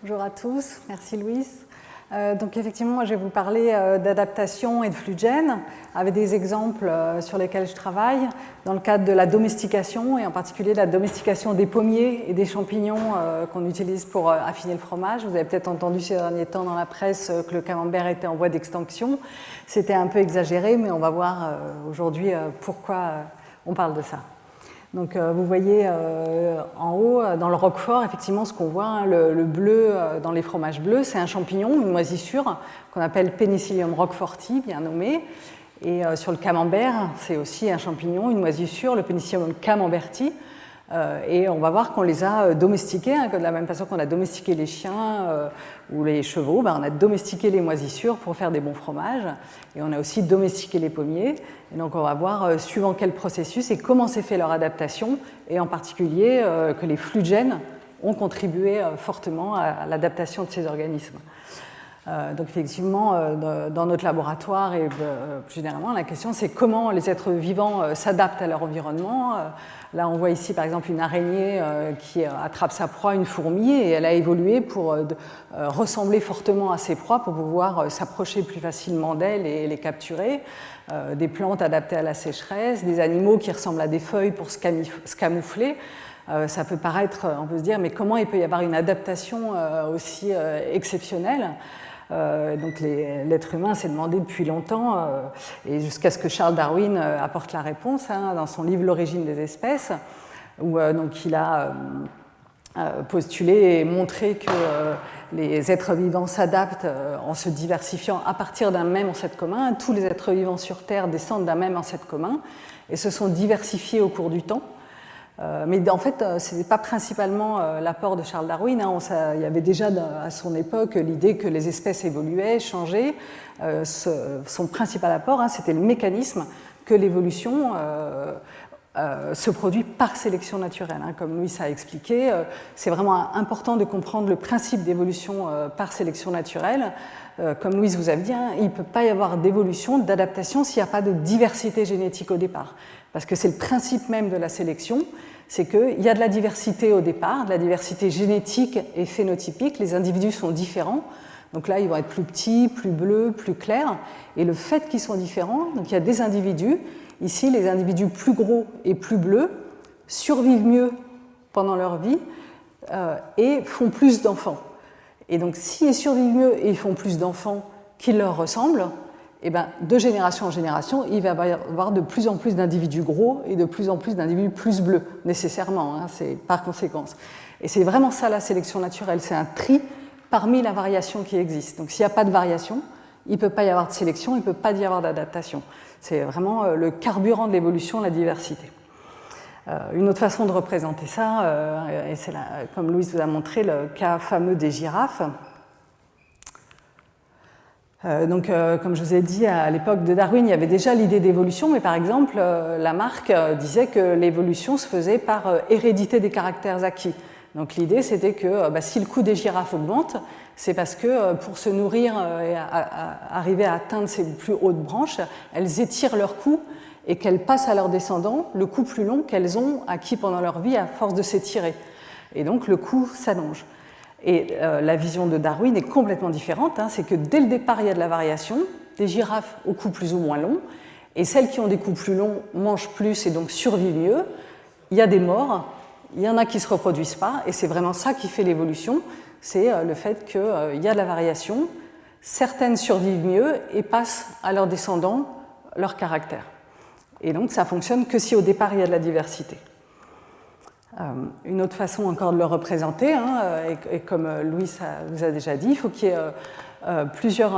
Bonjour à tous, merci Louise. Donc effectivement, moi, je vais vous parler d'adaptation et de flux de gènes avec des exemples sur lesquels je travaille dans le cadre de la domestication et en particulier de la domestication des pommiers et des champignons qu'on utilise pour affiner le fromage. Vous avez peut-être entendu ces derniers temps dans la presse que le camembert était en voie d'extinction. C'était un peu exagéré, mais on va voir aujourd'hui pourquoi on parle de ça. Donc vous voyez en haut, dans le roquefort, effectivement, ce qu'on voit, hein, le bleu dans les fromages bleus, c'est un champignon, une moisissure, qu'on appelle Penicillium roqueforti, bien nommé. Et sur le camembert, c'est aussi un champignon, une moisissure, le Penicillium camemberti. Et on va voir qu'on les a domestiqués, hein, de la même façon qu'on a domestiqué les chiens ou les chevaux, on a domestiqué les moisissures pour faire des bons fromages. Et on a aussi domestiqué les pommiers. Et donc on va voir suivant quel processus et comment s'est fait leur adaptation, et en particulier que les flux de gènes ont contribué fortement à l'adaptation de ces organismes. Donc effectivement, dans notre laboratoire et plus généralement, la question c'est comment les êtres vivants s'adaptent à leur environnement. Là, on voit ici par exemple une araignée qui attrape sa proie, une fourmi, et elle a évolué pour ressembler fortement à ses proies pour pouvoir s'approcher plus facilement d'elles et les capturer. Des plantes adaptées à la sécheresse, des animaux qui ressemblent à des feuilles pour se camoufler. Ça peut paraître, on peut se dire, mais comment il peut y avoir une adaptation aussi exceptionnelle ? Donc l'être humain s'est demandé depuis longtemps, et jusqu'à ce que Charles Darwin apporte la réponse dans son livre L'origine des espèces, où donc il a postulé et montré que les êtres vivants s'adaptent en se diversifiant à partir d'un même ancêtre commun. Tous les êtres vivants sur Terre descendent d'un même ancêtre commun et se sont diversifiés au cours du temps. Mais en fait, ce n'est pas principalement l'apport de Charles Darwin. Il y avait déjà à son époque l'idée que les espèces évoluaient, changeaient. Son principal apport, c'était le mécanisme que l'évolution se produit par sélection naturelle. Comme Louis a expliqué, c'est vraiment important de comprendre le principe d'évolution par sélection naturelle. Comme Louise vous a dit, il ne peut pas y avoir d'évolution, d'adaptation s'il n'y a pas de diversité génétique au départ. Parce que c'est le principe même de la sélection, c'est qu'il y a de la diversité au départ, de la diversité génétique et phénotypique. Les individus sont différents. Donc là, ils vont être plus petits, plus bleus, plus clairs. Et le fait qu'ils sont différents, donc il y a des individus, ici les individus plus gros et plus bleus, survivent mieux pendant leur vie et font plus d'enfants. Et donc s'ils survivent mieux et ils font plus d'enfants qui leur ressemblent, de génération en génération, il va y avoir de plus en plus d'individus gros et de plus en plus d'individus plus bleus, nécessairement, c'est par conséquence. Et c'est vraiment ça la sélection naturelle, c'est un tri parmi la variation qui existe. Donc s'il n'y a pas de variation, il ne peut pas y avoir de sélection, il ne peut pas y avoir d'adaptation. C'est vraiment le carburant de l'évolution, la diversité. Une autre façon de représenter ça, et c'est comme Louise vous a montré, le cas fameux des girafes. Comme je vous ai dit, à l'époque de Darwin, il y avait déjà l'idée d'évolution, mais par exemple, Lamarck disait que l'évolution se faisait par hérédité des caractères acquis. Donc l'idée, c'était que si le coût des girafes augmente, c'est parce que pour se nourrir et arriver à atteindre ces plus hautes branches, elles étirent leur cou et qu'elles passent à leurs descendants le cou plus long qu'elles ont acquis pendant leur vie à force de s'étirer. Et donc le cou s'allonge. Et la vision de Darwin est complètement différente, c'est que dès le départ, il y a de la variation, des girafes au cou plus ou moins long, et celles qui ont des coups plus longs mangent plus et donc survivent mieux. Il y a des morts, il y en a qui ne se reproduisent pas, et c'est vraiment ça qui fait l'évolution, c'est le fait qu'il y a de la variation, certaines survivent mieux et passent à leurs descendants leur caractère. Et donc ça ne fonctionne que si au départ, il y a de la diversité. Une autre façon encore de le représenter, et comme Louis vous a déjà dit, il faut qu'il y ait plusieurs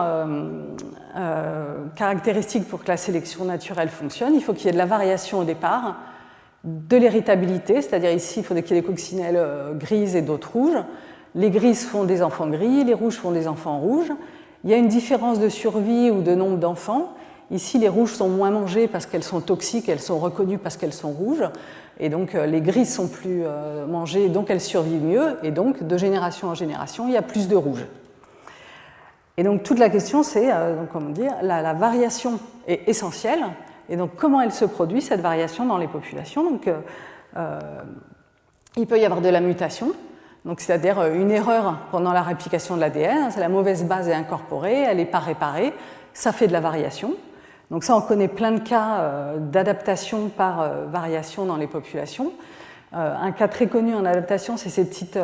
caractéristiques pour que la sélection naturelle fonctionne. Il faut qu'il y ait de la variation au départ, de l'héritabilité, c'est-à-dire ici il faudrait qu'il y ait des coccinelles grises et d'autres rouges. Les grises font des enfants gris, les rouges font des enfants rouges. Il y a une différence de survie ou de nombre d'enfants. Ici, les rouges sont moins mangées parce qu'elles sont toxiques, elles sont reconnues parce qu'elles sont rouges. Et donc, les grises sont plus mangées, donc elles survivent mieux. Et donc, de génération en génération, il y a plus de rouges. Et donc, toute la question, c'est, comment dire, la variation est essentielle. Et donc, comment elle se produit, cette variation dans les populations ? Donc, il peut y avoir de la mutation. Donc, c'est-à-dire une erreur pendant la réplication de l'ADN, la mauvaise base est incorporée, elle n'est pas réparée, ça fait de la variation. Donc ça, on connaît plein de cas d'adaptation par variation dans les populations. Un cas très connu en adaptation, c'est ces petites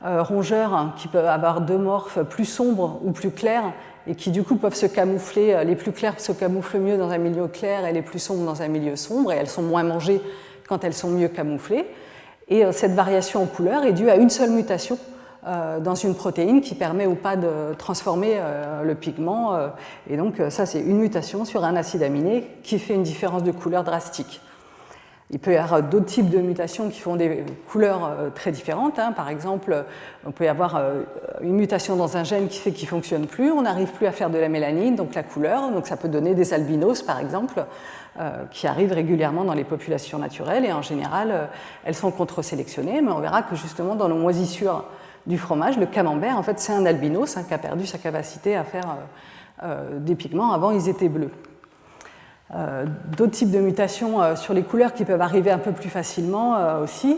rongeurs qui peuvent avoir deux morphes plus sombres ou plus clairs et qui du coup peuvent se camoufler. Les plus clairs se camouflent mieux dans un milieu clair et les plus sombres dans un milieu sombre, et elles sont moins mangées quand elles sont mieux camouflées. Et cette variation en couleur est due à une seule mutation dans une protéine qui permet ou pas de transformer le pigment. Et donc ça, c'est une mutation sur un acide aminé qui fait une différence de couleur drastique. Il peut y avoir d'autres types de mutations qui font des couleurs très différentes. Par exemple, on peut y avoir une mutation dans un gène qui fait qu'il ne fonctionne plus, on n'arrive plus à faire de la mélanine, donc la couleur, donc ça peut donner des albinos par exemple, qui arrivent régulièrement dans les populations naturelles, et en général, elles sont contre-sélectionnées, mais on verra que justement dans nos moisissures du fromage, le camembert, en fait, c'est un albinos qui a perdu sa capacité à faire des pigments. Avant, ils étaient bleus. D'autres types de mutations sur les couleurs qui peuvent arriver un peu plus facilement aussi,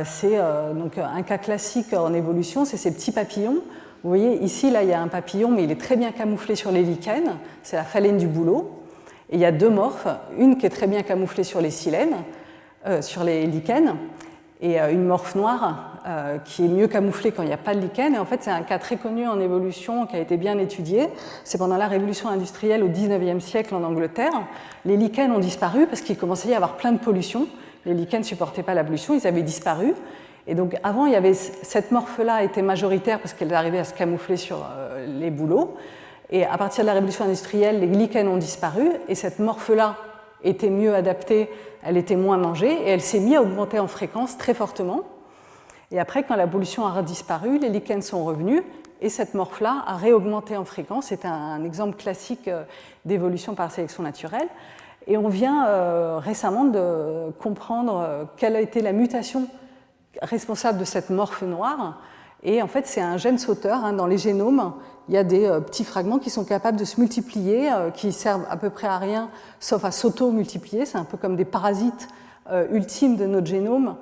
c'est donc un cas classique en évolution, c'est ces petits papillons. Vous voyez, ici, là, il y a un papillon, mais il est très bien camouflé sur les lichens, c'est la phalène du bouleau. Et il y a deux morphes, une qui est très bien camouflée sur les silènes, sur les lichens, et une morphe noire qui est mieux camouflée quand il n'y a pas de lichen. Et en fait, c'est un cas très connu en évolution qui a été bien étudié. C'est pendant la révolution industrielle au XIXe siècle en Angleterre. Les lichens ont disparu parce qu'il commençait à y avoir plein de pollution. Les lichens ne supportaient pas la pollution, ils avaient disparu. Et donc avant, il y avait cette morphe-là était majoritaire parce qu'elle arrivait à se camoufler sur les bouleaux. Et à partir de la révolution industrielle, les lichens ont disparu et cette morphe-là était mieux adaptée, elle était moins mangée et elle s'est mise à augmenter en fréquence très fortement. Et après, quand la pollution a disparu, les lichens sont revenus et cette morphe-là a réaugmenté en fréquence. C'est un exemple classique d'évolution par sélection naturelle. Et on vient récemment de comprendre quelle a été la mutation responsable de cette morphe noire. Et en fait, c'est un gène sauteur. Dans les génomes, il y a des petits fragments qui sont capables de se multiplier, qui servent à peu près à rien, sauf à s'auto-multiplier. C'est un peu comme des parasites ultimes de notre génome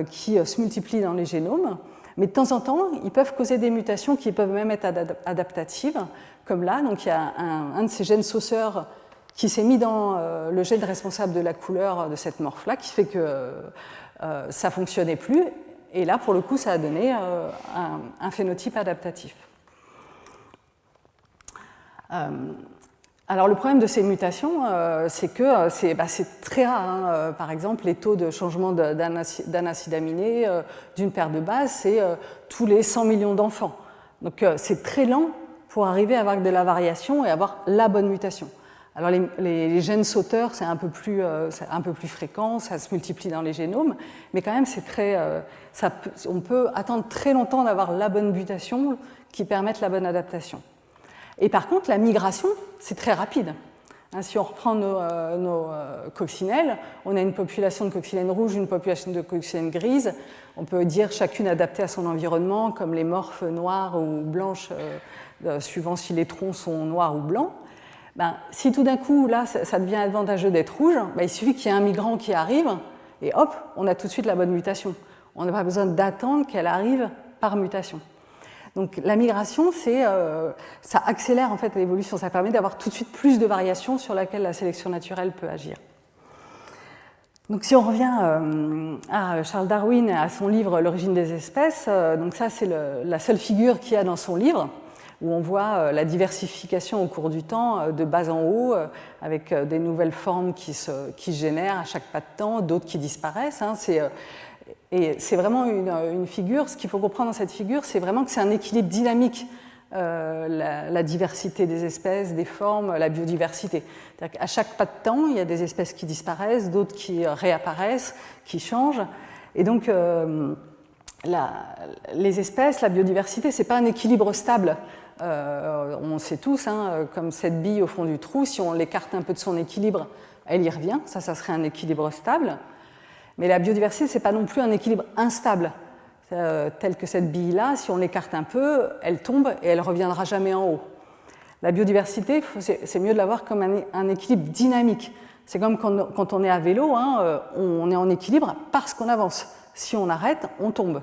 qui se multiplient dans les génomes. Mais de temps en temps, ils peuvent causer des mutations qui peuvent même être adaptatives, comme là. Donc, il y a un de ces gènes sauceurs qui s'est mis dans le gène responsable de la couleur de cette morphe-là, qui fait que ça ne fonctionnait plus. Et là, pour le coup, ça a donné un phénotype adaptatif. Alors, le problème de ces mutations, c'est que c'est très rare. Par exemple, les taux de changement d'un acide aminé d'une paire de bases, c'est tous les 100 millions d'enfants. Donc, c'est très lent pour arriver à avoir de la variation et avoir la bonne mutation. Alors, les gènes sauteurs, c'est un peu plus fréquent, ça se multiplie dans les génomes, mais quand même, on peut attendre très longtemps d'avoir la bonne mutation qui permette la bonne adaptation. Et par contre, la migration, c'est très rapide. Si on reprend nos coccinelles, on a une population de coccinelles rouges, une population de coccinelles grises. On peut dire chacune adaptée à son environnement, comme les morphes noires ou blanches, suivant si les troncs sont noirs ou blancs. Si tout d'un coup, là, ça devient avantageux d'être rouge, il suffit qu'il y ait un migrant qui arrive, et hop, on a tout de suite la bonne mutation. On n'a pas besoin d'attendre qu'elle arrive par mutation. Donc la migration, ça accélère en fait l'évolution, ça permet d'avoir tout de suite plus de variations sur laquelle la sélection naturelle peut agir. Donc si on revient à Charles Darwin et à son livre L'origine des espèces, donc ça c'est la seule figure qu'il y a dans son livre, où on voit la diversification au cours du temps, de bas en haut, avec des nouvelles formes qui se génèrent à chaque pas de temps, d'autres qui disparaissent. Et c'est vraiment une figure, ce qu'il faut comprendre dans cette figure, c'est vraiment que c'est un équilibre dynamique, la diversité des espèces, des formes, la biodiversité. C'est-à-dire qu'à chaque pas de temps, il y a des espèces qui disparaissent, d'autres qui réapparaissent, qui changent. Et donc, les espèces, la biodiversité, ce n'est pas un équilibre stable. On sait tous, comme cette bille au fond du trou, si on l'écarte un peu de son équilibre, elle y revient. Ça serait un équilibre stable. Mais la biodiversité, ce n'est pas non plus un équilibre instable. Tel que cette bille-là, si on l'écarte un peu, elle tombe et elle ne reviendra jamais en haut. La biodiversité, c'est mieux de l'avoir comme un équilibre dynamique. C'est comme quand on est à vélo, on est en équilibre parce qu'on avance. Si on arrête, on tombe.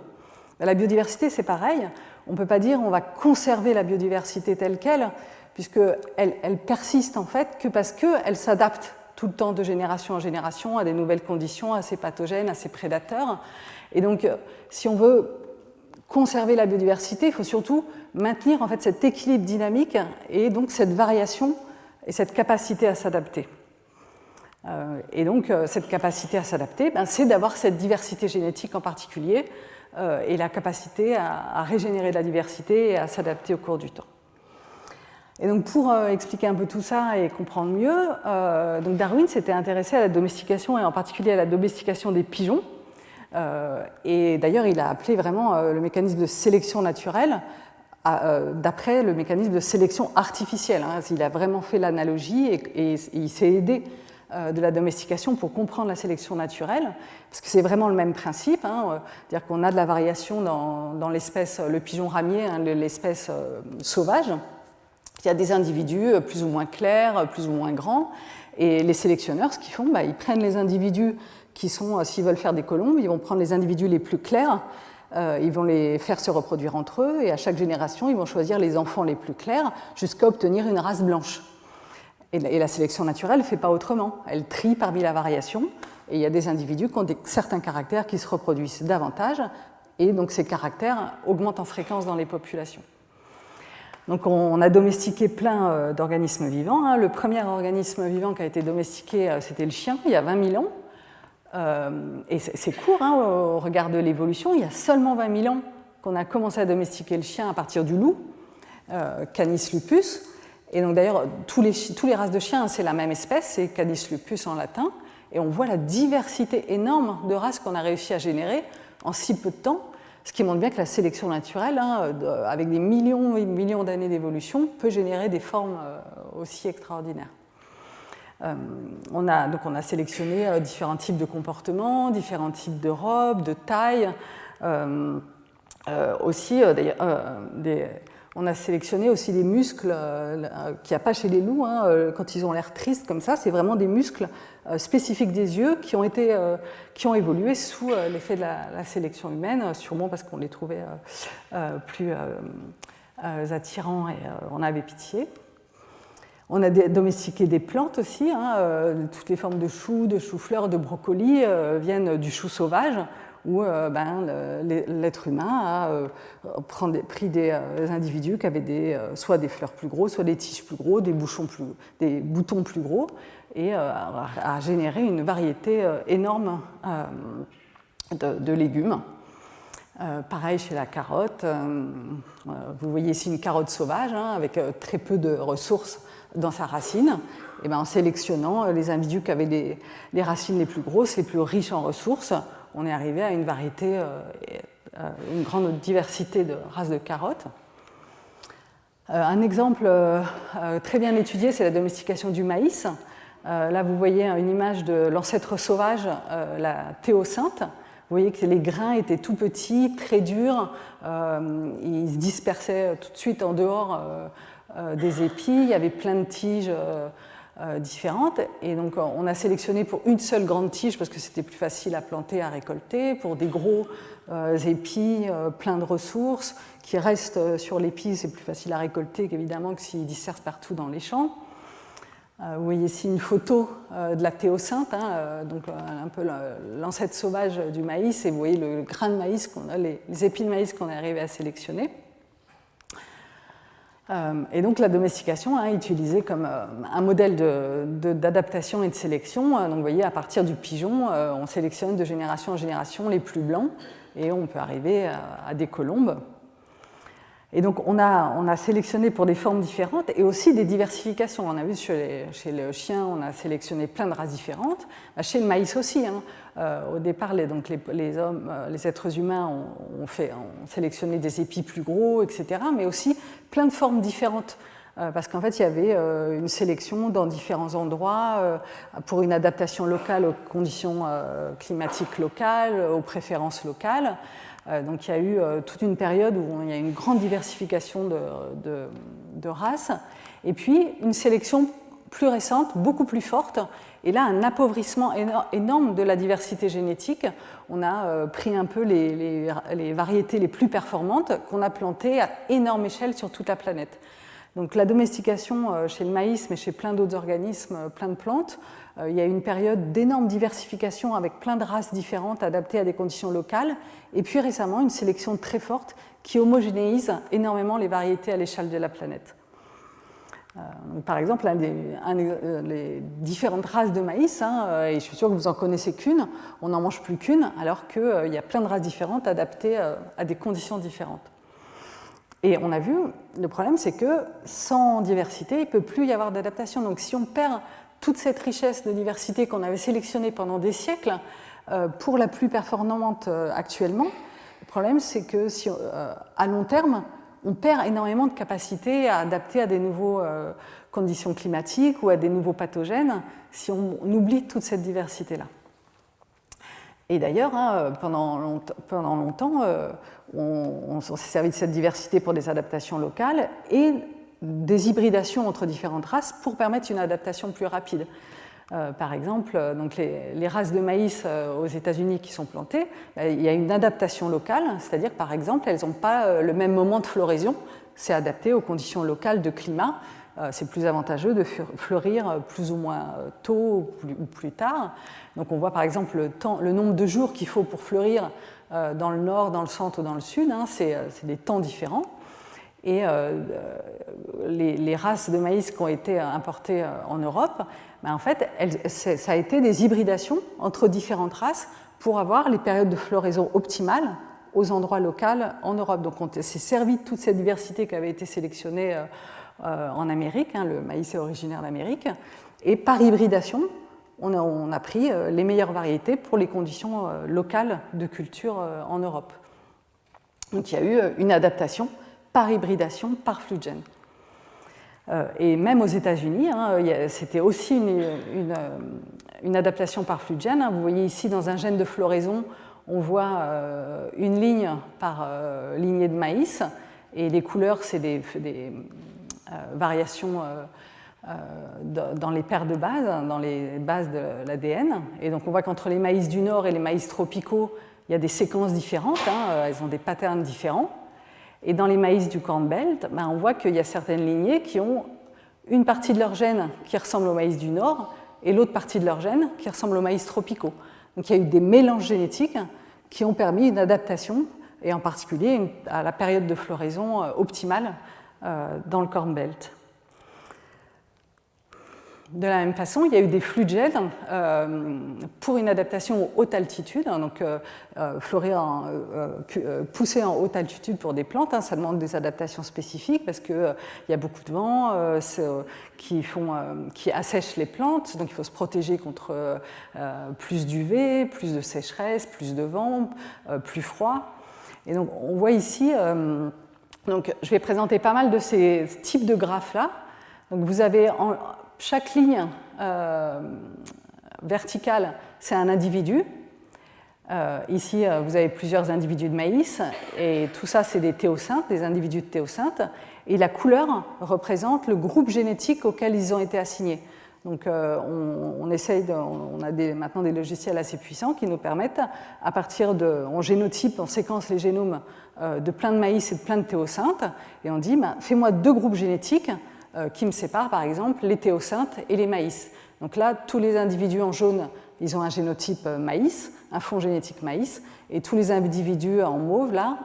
La biodiversité, c'est pareil. On ne peut pas dire on va conserver la biodiversité telle qu'elle, puisqu'elle persiste en fait que parce qu'elle s'adapte tout le temps de génération en génération à des nouvelles conditions, à ses pathogènes, à ses prédateurs. Et donc, si on veut conserver la biodiversité, il faut surtout maintenir en fait cet équilibre dynamique et donc cette variation et cette capacité à s'adapter. Et donc, cette capacité à s'adapter, c'est d'avoir cette diversité génétique en particulier et la capacité à régénérer de la diversité et à s'adapter au cours du temps. Et donc, pour expliquer un peu tout ça et comprendre mieux, donc Darwin s'était intéressé à la domestication et en particulier à la domestication des pigeons. Et d'ailleurs, il a appelé vraiment le mécanisme de sélection naturelle d'après le mécanisme de sélection artificielle. Il a vraiment fait l'analogie et il s'est aidé de la domestication pour comprendre la sélection naturelle, parce que c'est vraiment le même principe, c'est-à-dire qu'on a de la variation dans l'espèce, le pigeon ramier, l'espèce sauvage. Il y a des individus plus ou moins clairs, plus ou moins grands, et les sélectionneurs, ce qu'ils font, ils prennent les individus qui sont, s'ils veulent faire des colombes, ils vont prendre les individus les plus clairs, ils vont les faire se reproduire entre eux, et à chaque génération, ils vont choisir les enfants les plus clairs jusqu'à obtenir une race blanche. Et la sélection naturelle ne fait pas autrement. Elle trie parmi la variation, et il y a des individus qui ont certains caractères qui se reproduisent davantage, et donc ces caractères augmentent en fréquence dans les populations. Donc on a domestiqué plein d'organismes vivants. Le premier organisme vivant qui a été domestiqué, c'était le chien, il y a 20 000 ans. Et c'est court au regard de l'évolution. Il y a seulement 20 000 ans qu'on a commencé à domestiquer le chien à partir du loup, Canis lupus. Et donc d'ailleurs, tous les races de chiens, c'est la même espèce, c'est Canis lupus en latin. Et on voit la diversité énorme de races qu'on a réussi à générer en si peu de temps, ce qui montre bien que la sélection naturelle, avec des millions et millions d'années d'évolution, peut générer des formes aussi extraordinaires. On a sélectionné différents types de comportements, différents types de robes, de tailles, on a sélectionné aussi des muscles qu'il n'y a pas chez les loups, quand ils ont l'air tristes comme ça, c'est vraiment des muscles spécifiques des yeux qui ont évolué sous l'effet de la sélection humaine, sûrement parce qu'on les trouvait plus attirants et on avait pitié. On a domestiqué des plantes aussi, toutes les formes de choux, de choux-fleurs, de brocolis viennent du chou sauvage, où l'être humain a pris des individus qui avaient soit des fleurs plus gros, soit des tiges plus gros, des boutons plus gros, et a généré une variété énorme de légumes. Pareil chez la carotte. Vous voyez ici une carotte sauvage avec très peu de ressources dans sa racine. Et en sélectionnant les individus qui avaient les racines les plus grosses, les plus riches en ressources, on est arrivé à une variété, une grande diversité de races de carottes. Un exemple très bien étudié, c'est la domestication du maïs. Là, vous voyez une image de l'ancêtre sauvage, la théocinthe. Vous voyez que les grains étaient tout petits, très durs, ils se dispersaient tout de suite en dehors des épis, il y avait plein de tiges différentes, et donc on a sélectionné pour une seule grande tige parce que c'était plus facile à planter, à récolter, pour des gros épis plein de ressources qui restent sur l'épi, c'est plus facile à récolter qu'évidemment que s'ils dispersent partout dans les champs. Vous voyez ici une photo de la théocinthe, donc un peu l'ancêtre sauvage du maïs, et vous voyez le grain de maïs qu'on a, les épis de maïs qu'on est arrivé à sélectionner. Et donc la domestication utilisée comme un modèle d'adaptation et de sélection. Donc vous voyez, à partir du pigeon, on sélectionne de génération en génération les plus blancs et on peut arriver à des colombes. Et donc on a sélectionné pour des formes différentes et aussi des diversifications. On a vu chez le chien, on a sélectionné plein de races différentes. Chez le maïs aussi. Au départ, les êtres humains ont sélectionné des épis plus gros, etc. Mais aussi plein de formes différentes. Parce qu'en fait, il y avait une sélection dans différents endroits pour une adaptation locale aux conditions climatiques locales, aux préférences locales. Donc il y a eu toute une période où il y a une grande diversification de races, et puis une sélection plus récente, beaucoup plus forte, et là un appauvrissement énorme de la diversité génétique. On a pris un peu les variétés les plus performantes qu'on a plantées à énorme échelle sur toute la planète. Donc la domestication chez le maïs, mais chez plein d'autres organismes, plein de plantes, il y a eu une période d'énorme diversification avec plein de races différentes adaptées à des conditions locales, et puis récemment une sélection très forte qui homogénéise énormément les variétés à l'échelle de la planète. Par exemple, les différentes races de maïs, et je suis sûre que vous en connaissez qu'une, on n'en mange plus qu'une, alors qu'il y a plein de races différentes adaptées à des conditions différentes. Et on a vu, le problème c'est que sans diversité, il ne peut plus y avoir d'adaptation. Donc si on perd toute cette richesse de diversité qu'on avait sélectionnée pendant des siècles, pour la plus performante actuellement, le problème c'est que si, à long terme, on perd énormément de capacité à adapter à des nouvelles conditions climatiques ou à des nouveaux pathogènes si on oublie toute cette diversité-là. Et d'ailleurs, pendant longtemps, on s'est servi de cette diversité pour des adaptations locales et des hybridations entre différentes races pour permettre une adaptation plus rapide. Par exemple, donc les races de maïs aux États-Unis qui sont plantées, il y a une adaptation locale, c'est-à-dire par exemple, elles n'ont pas le même moment de floraison, c'est adapté aux conditions locales de climat, c'est plus avantageux de fleurir plus ou moins tôt ou plus tard. Donc on voit par exemple le nombre de jours qu'il faut pour fleurir dans le nord, dans le centre ou dans le sud, c'est des temps différents. Et les races de maïs qui ont été importées en Europe, en fait, ça a été des hybridations entre différentes races pour avoir les périodes de floraison optimales aux endroits locaux en Europe. Donc on s'est servi de toute cette diversité qui avait été sélectionnée en Amérique, le maïs est originaire d'Amérique, et par hybridation, on a pris les meilleures variétés pour les conditions locales de culture en Europe. Donc il y a eu une adaptation par hybridation, par flugène. Et même aux États-Unis, c'était aussi une adaptation par flugène. Vous voyez ici dans un gène de floraison, on voit une ligne par lignée de maïs, et les couleurs, c'est des variations dans les paires de bases, dans les bases de l'ADN. Et donc on voit qu'entre les maïs du Nord et les maïs tropicaux, il y a des séquences différentes, elles ont des patterns différents. Et dans les maïs du Corn Belt, on voit qu'il y a certaines lignées qui ont une partie de leur gène qui ressemble au maïs du Nord et l'autre partie de leur gène qui ressemble aux maïs tropicaux. Donc il y a eu des mélanges génétiques qui ont permis une adaptation, et en particulier à la période de floraison optimale dans le Corn Belt. De la même façon, il y a eu des flugènes pour une adaptation aux hautes altitudes, donc pousser en haute altitude pour des plantes, ça demande des adaptations spécifiques parce qu'il y a beaucoup de vent qui assèchent les plantes, donc il faut se protéger contre plus d'UV, plus de sécheresse, plus de vent, plus froid. Et donc on voit ici, donc je vais présenter pas mal de ces types de graphes-là. Donc vous avez chaque ligne verticale, c'est un individu. Ici, vous avez plusieurs individus de maïs, et tout ça, c'est des théocyntes, des individus de théocyntes. Et la couleur représente le groupe génétique auquel ils ont été assignés. Donc, on a maintenant des logiciels assez puissants qui nous permettent, à partir on génotype, on séquence les génomes de plein de maïs et de plein de théocyntes, et on dit, fais-moi deux groupes génétiques qui me séparent, par exemple, les théocyntes et les maïs. Donc là, tous les individus en jaune, ils ont un génotype maïs, un fond génétique maïs, et tous les individus en mauve, là,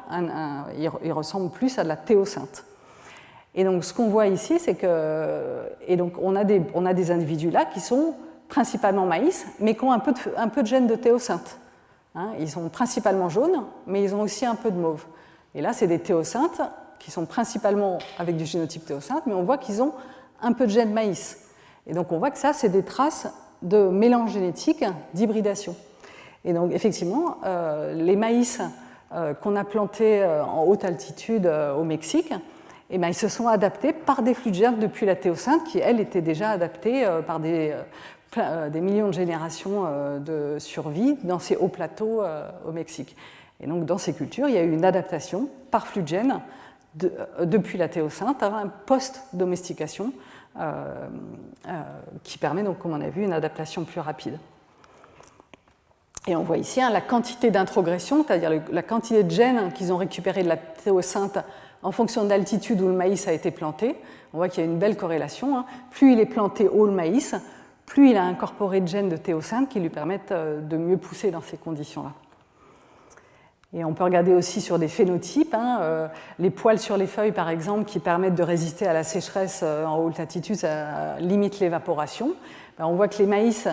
ils ressemblent plus à de la théocynte. Et donc, ce qu'on voit ici, c'est que on a des individus là qui sont principalement maïs, mais qui ont un peu de gène de théocynte. Ils sont principalement jaunes, mais ils ont aussi un peu de mauve. Et là, c'est des théocyntes qui sont principalement avec du génotype théocynte, mais on voit qu'ils ont un peu de gène maïs. Et donc, on voit que ça, c'est des traces de mélange génétique, d'hybridation. Et donc, effectivement, les maïs qu'on a plantés en haute altitude au Mexique, ils se sont adaptés par des flugènes depuis la théocynte, qui, elle, était déjà adaptée par des millions de générations de survie dans ces hauts plateaux au Mexique. Et donc, dans ces cultures, il y a eu une adaptation par flugène depuis la théocynte à un post-domestication qui permet donc, comme on a vu, une adaptation plus rapide. Et on voit ici la quantité d'introgression, c'est-à-dire la quantité de gènes qu'ils ont récupéré de la théocynthe en fonction de l'altitude où le maïs a été planté. On voit qu'il y a une belle corrélation. Plus il est planté haut le maïs, plus il a incorporé de gènes de théocynthe qui lui permettent de mieux pousser dans ces conditions-là. Et on peut regarder aussi sur des phénotypes, les poils sur les feuilles par exemple qui permettent de résister à la sécheresse en haute latitude, ça limite l'évaporation. On voit que les maïs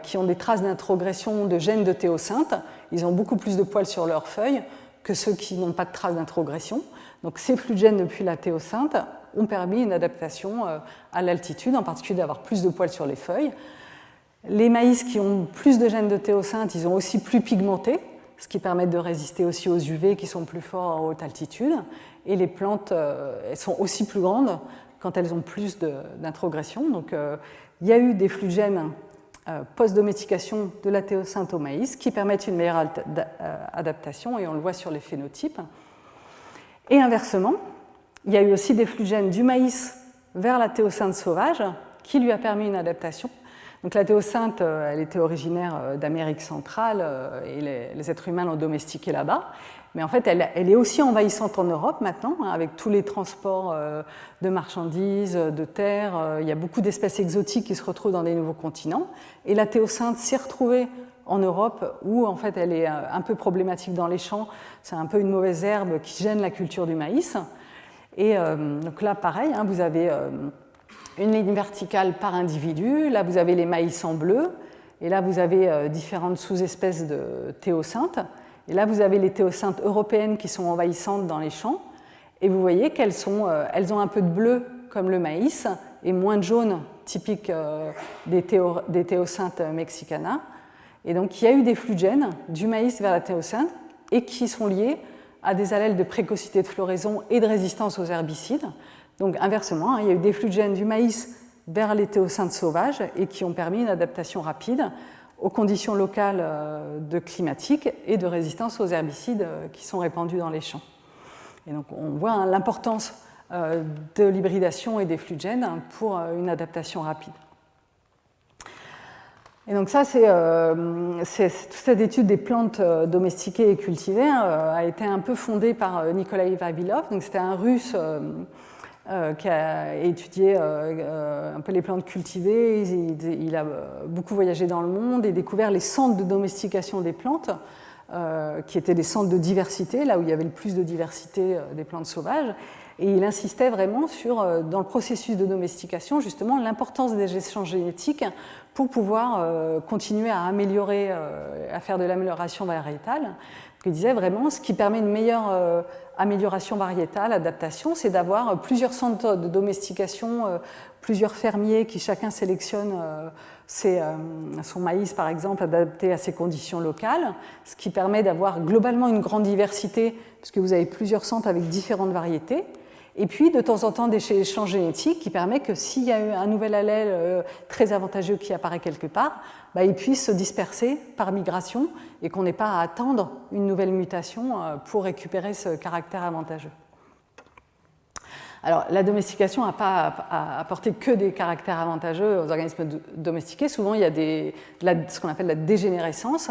qui ont des traces d'introgression de gènes de théocynthe, ils ont beaucoup plus de poils sur leurs feuilles que ceux qui n'ont pas de traces d'introgression. Donc ces flux de gènes depuis la théocynthe ont permis une adaptation à l'altitude, en particulier d'avoir plus de poils sur les feuilles. Les maïs qui ont plus de gènes de théocynthe, ils ont aussi plus pigmenté, ce qui permet de résister aussi aux UV qui sont plus forts en haute altitude. Et les plantes, elles sont aussi plus grandes quand elles ont plus d'introgression. Donc il y a eu des flux de gènes post-domestication de la théocynthe au maïs qui permettent une meilleure adaptation, et on le voit sur les phénotypes. Et inversement, il y a eu aussi des flux de gènes du maïs vers la théocynthe sauvage qui lui a permis une adaptation. Donc la théocynthe, elle était originaire d'Amérique centrale et les êtres humains l'ont domestiquée là-bas. Mais en fait, elle est aussi envahissante en Europe maintenant, avec tous les transports de marchandises, de terres. Il y a beaucoup d'espèces exotiques qui se retrouvent dans des nouveaux continents. Et la théocynthe s'est retrouvée en Europe où en fait elle est un peu problématique dans les champs. C'est un peu une mauvaise herbe qui gêne la culture du maïs. Et donc là, pareil, vous avez une ligne verticale par individu. Là, vous avez les maïs en bleu. Et là, vous avez différentes sous-espèces de théocynthe. Et là, vous avez les théocynthes européennes qui sont envahissantes dans les champs. Et vous voyez qu'elles elles ont un peu de bleu comme le maïs et moins de jaune typique des théocynthes mexicana. Et donc, il y a eu des flux de gènes du maïs vers la théocynthe et qui sont liés à des allèles de précocité de floraison et de résistance aux herbicides. Donc, inversement, il y a eu des flux de gènes du maïs vers les théocynthes sauvages et qui ont permis une adaptation rapide aux conditions locales climatiques et de résistance aux herbicides qui sont répandus dans les champs. Et donc, on voit l'importance de l'hybridation et des flux de gènes pour une adaptation rapide. Et donc ça, toute cette étude des plantes domestiquées et cultivées a été un peu fondée par Nikolai Vavilov. Donc c'était un Russe qui a étudié un peu les plantes cultivées. Il a beaucoup voyagé dans le monde et découvert les centres de domestication des plantes, qui étaient des centres de diversité, là où il y avait le plus de diversité des plantes sauvages. Et il insistait vraiment sur, dans le processus de domestication, justement, l'importance des échanges génétiques pour pouvoir continuer à améliorer, à faire de l'amélioration variétale. Il disait vraiment, ce qui permet une meilleure amélioration variétale, adaptation, c'est d'avoir plusieurs centres de domestication, plusieurs fermiers qui chacun sélectionne son maïs, par exemple, adapté à ses conditions locales, ce qui permet d'avoir globalement une grande diversité, puisque vous avez plusieurs centres avec différentes variétés. Et puis, de temps en temps, des échanges génétiques qui permettent que s'il y a eu un nouvel allèle très avantageux qui apparaît quelque part, il puisse se disperser par migration et qu'on n'ait pas à attendre une nouvelle mutation pour récupérer ce caractère avantageux. Alors, la domestication n'a pas apporté que des caractères avantageux aux organismes domestiqués. Souvent, il y a ce qu'on appelle la dégénérescence,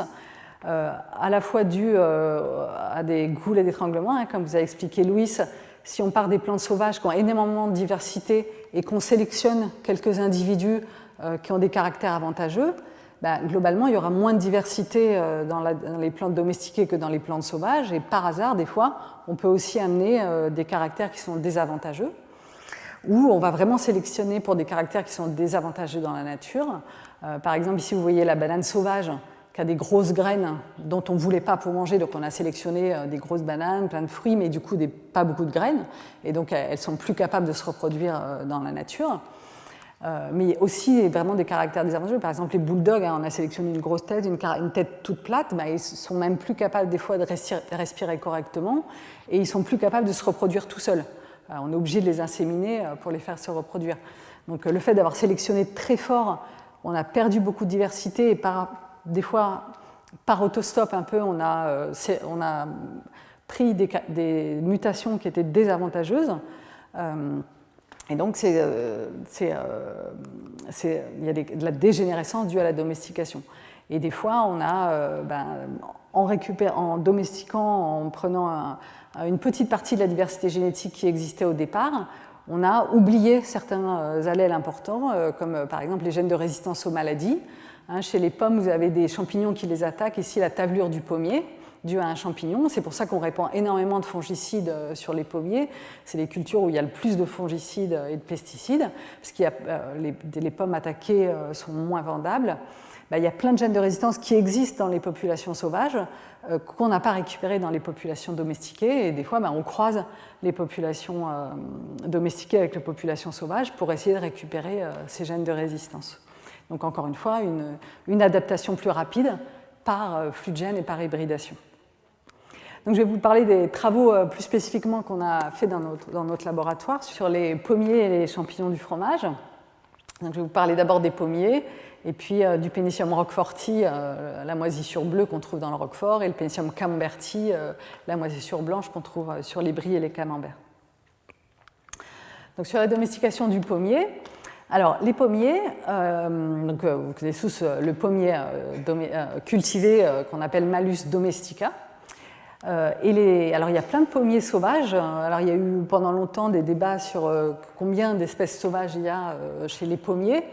à la fois due à des goulets d'étranglement, comme vous a expliqué Louis. Si on part des plantes sauvages qui ont énormément de diversité et qu'on sélectionne quelques individus qui ont des caractères avantageux, globalement, il y aura moins de diversité dans les plantes domestiquées que dans les plantes sauvages. Et par hasard, des fois, on peut aussi amener des caractères qui sont désavantageux, ou on va vraiment sélectionner pour des caractères qui sont désavantageux dans la nature. Par exemple, ici, vous voyez la banane sauvage qui a des grosses graines dont on ne voulait pas pour manger, donc on a sélectionné des grosses bananes, plein de fruits, mais du coup pas beaucoup de graines, et donc elles sont plus capables de se reproduire dans la nature. Mais aussi vraiment des caractères désavantageux. Par exemple, les bulldogs, on a sélectionné une grosse tête, une tête toute plate, ils sont même plus capables des fois de respirer correctement, et ils sont plus capables de se reproduire tout seuls. On est obligé de les inséminer pour les faire se reproduire. Donc le fait d'avoir sélectionné très fort, on a perdu beaucoup de diversité, et des fois, par autostop un peu, on a pris des mutations qui étaient désavantageuses. Et donc, il y a de la dégénérescence due à la domestication. Et des fois, on a, en domestiquant, en prenant une petite partie de la diversité génétique qui existait au départ, on a oublié certains allèles importants, comme par exemple les gènes de résistance aux maladies. Chez les pommes, vous avez des champignons qui les attaquent. Ici, la tablure du pommier, due à un champignon. C'est pour ça qu'on répand énormément de fongicides sur les pommiers. C'est les cultures où il y a le plus de fongicides et de pesticides, parce que les pommes attaquées sont moins vendables. Il y a plein de gènes de résistance qui existent dans les populations sauvages, qu'on n'a pas récupérés dans les populations domestiquées. Et des fois, on croise les populations domestiquées avec les populations sauvages pour essayer de récupérer ces gènes de résistance. Donc encore une fois, une adaptation plus rapide par flux de gènes et par hybridation. Donc, je vais vous parler des travaux plus spécifiquement qu'on a fait dans notre laboratoire sur les pommiers et les champignons du fromage. Donc, je vais vous parler d'abord des pommiers, et puis du Pénicillium roqueforti, la moisissure bleue qu'on trouve dans le roquefort, et le Pénicillium camemberti, la moisissure blanche qu'on trouve sur les bries et les camemberts. Donc, sur la domestication du pommier, alors les pommiers, vous connaissez tous le pommier cultivé qu'on appelle Malus domestica. Alors il y a plein de pommiers sauvages. Alors il y a eu pendant longtemps des débats sur combien d'espèces sauvages il y a chez les pommiers.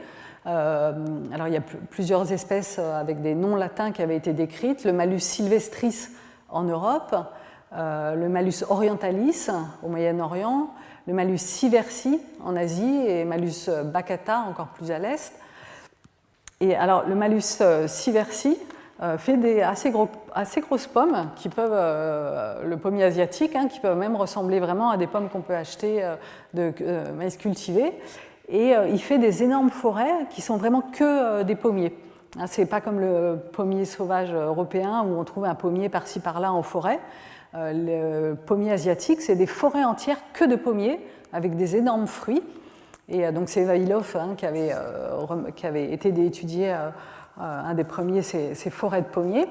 Alors il y a plusieurs espèces avec des noms latins qui avaient été décrites. Le Malus sylvestris en Europe, le Malus orientalis au Moyen-Orient, le Malus siversi en Asie et Malus baccata encore plus à l'est. Et alors le Malus siversi fait des assez grosses pommes qui peuvent, le pommier asiatique, qui peuvent même ressembler vraiment à des pommes qu'on peut acheter de maïs cultivé. Et il fait des énormes forêts qui sont vraiment que des pommiers. C'est pas comme le pommier sauvage européen où on trouve un pommier par-ci par-là en forêt. Le pommier asiatique, c'est des forêts entières que de pommiers avec des énormes fruits. Et donc c'est Vavilov qui avait été étudié un des premiers ces forêts de pommiers.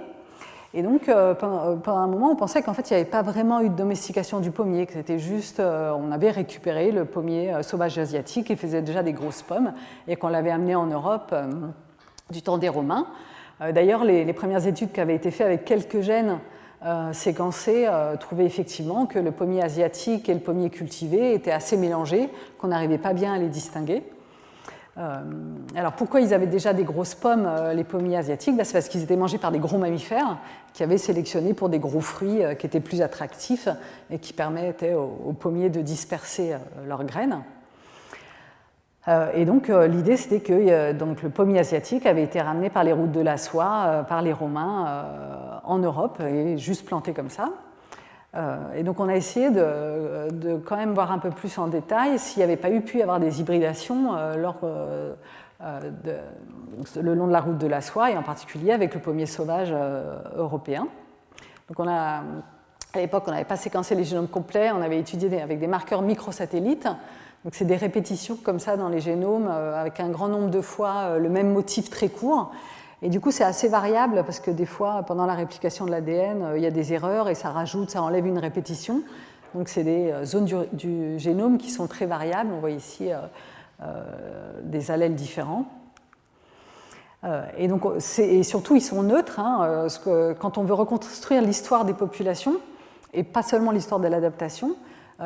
Et donc pendant un moment, on pensait qu'en fait il n'y avait pas vraiment eu de domestication du pommier, que c'était juste, on avait récupéré le pommier sauvage asiatique qui faisait déjà des grosses pommes et qu'on l'avait amené en Europe du temps des Romains. D'ailleurs, les premières études qui avaient été faites avec quelques gènes séquencés trouvaient effectivement que le pommier asiatique et le pommier cultivé étaient assez mélangés, qu'on n'arrivait pas bien à les distinguer. Alors pourquoi ils avaient déjà des grosses pommes, les pommiers asiatiques? C'est parce qu'ils étaient mangés par des gros mammifères qui avaient sélectionné pour des gros fruits qui étaient plus attractifs et qui permettaient aux pommiers de disperser leurs graines. Et donc l'idée c'était que le pommier asiatique avait été ramené par les routes de la soie, par les Romains en Europe et juste planté comme ça. Et donc on a essayé de quand même voir un peu plus en détail s'il n'y avait pas pu y avoir des hybridations le long de la route de la soie et en particulier avec le pommier sauvage européen. Donc à l'époque on n'avait pas séquencé les génomes complets, on avait étudié avec des marqueurs microsatellites. Donc c'est des répétitions comme ça dans les génomes avec un grand nombre de fois le même motif très court. Et du coup, c'est assez variable parce que des fois, pendant la réplication de l'ADN, il y a des erreurs et ça enlève une répétition. Donc, c'est des zones du génome qui sont très variables. On voit ici des allèles différents. Et surtout, ils sont neutres. Parce que quand on veut reconstruire l'histoire des populations, et pas seulement l'histoire de l'adaptation,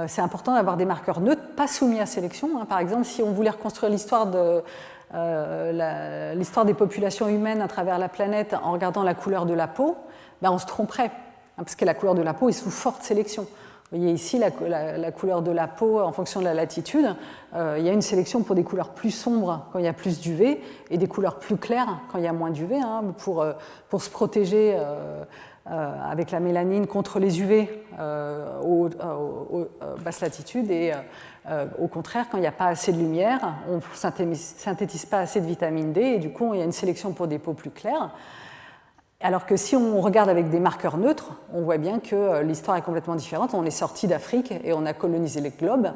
c'est important d'avoir des marqueurs neutres, pas soumis à sélection. Par exemple, si on voulait reconstruire l'histoire des populations humaines à travers la planète en regardant la couleur de la peau, on se tromperait, parce que la couleur de la peau est sous forte sélection. Vous voyez ici la couleur de la peau en fonction de la latitude. Il y a une sélection pour des couleurs plus sombres quand il y a plus d'UV et des couleurs plus claires quand il y a moins d'UV, pour se protéger avec la mélanine contre les UV aux basses latitudes et au contraire, quand il n'y a pas assez de lumière, on ne synthétise pas assez de vitamine D et du coup, il y a une sélection pour des peaux plus claires. Alors que si on regarde avec des marqueurs neutres, on voit bien que l'histoire est complètement différente. On est sorti d'Afrique et on a colonisé les globes,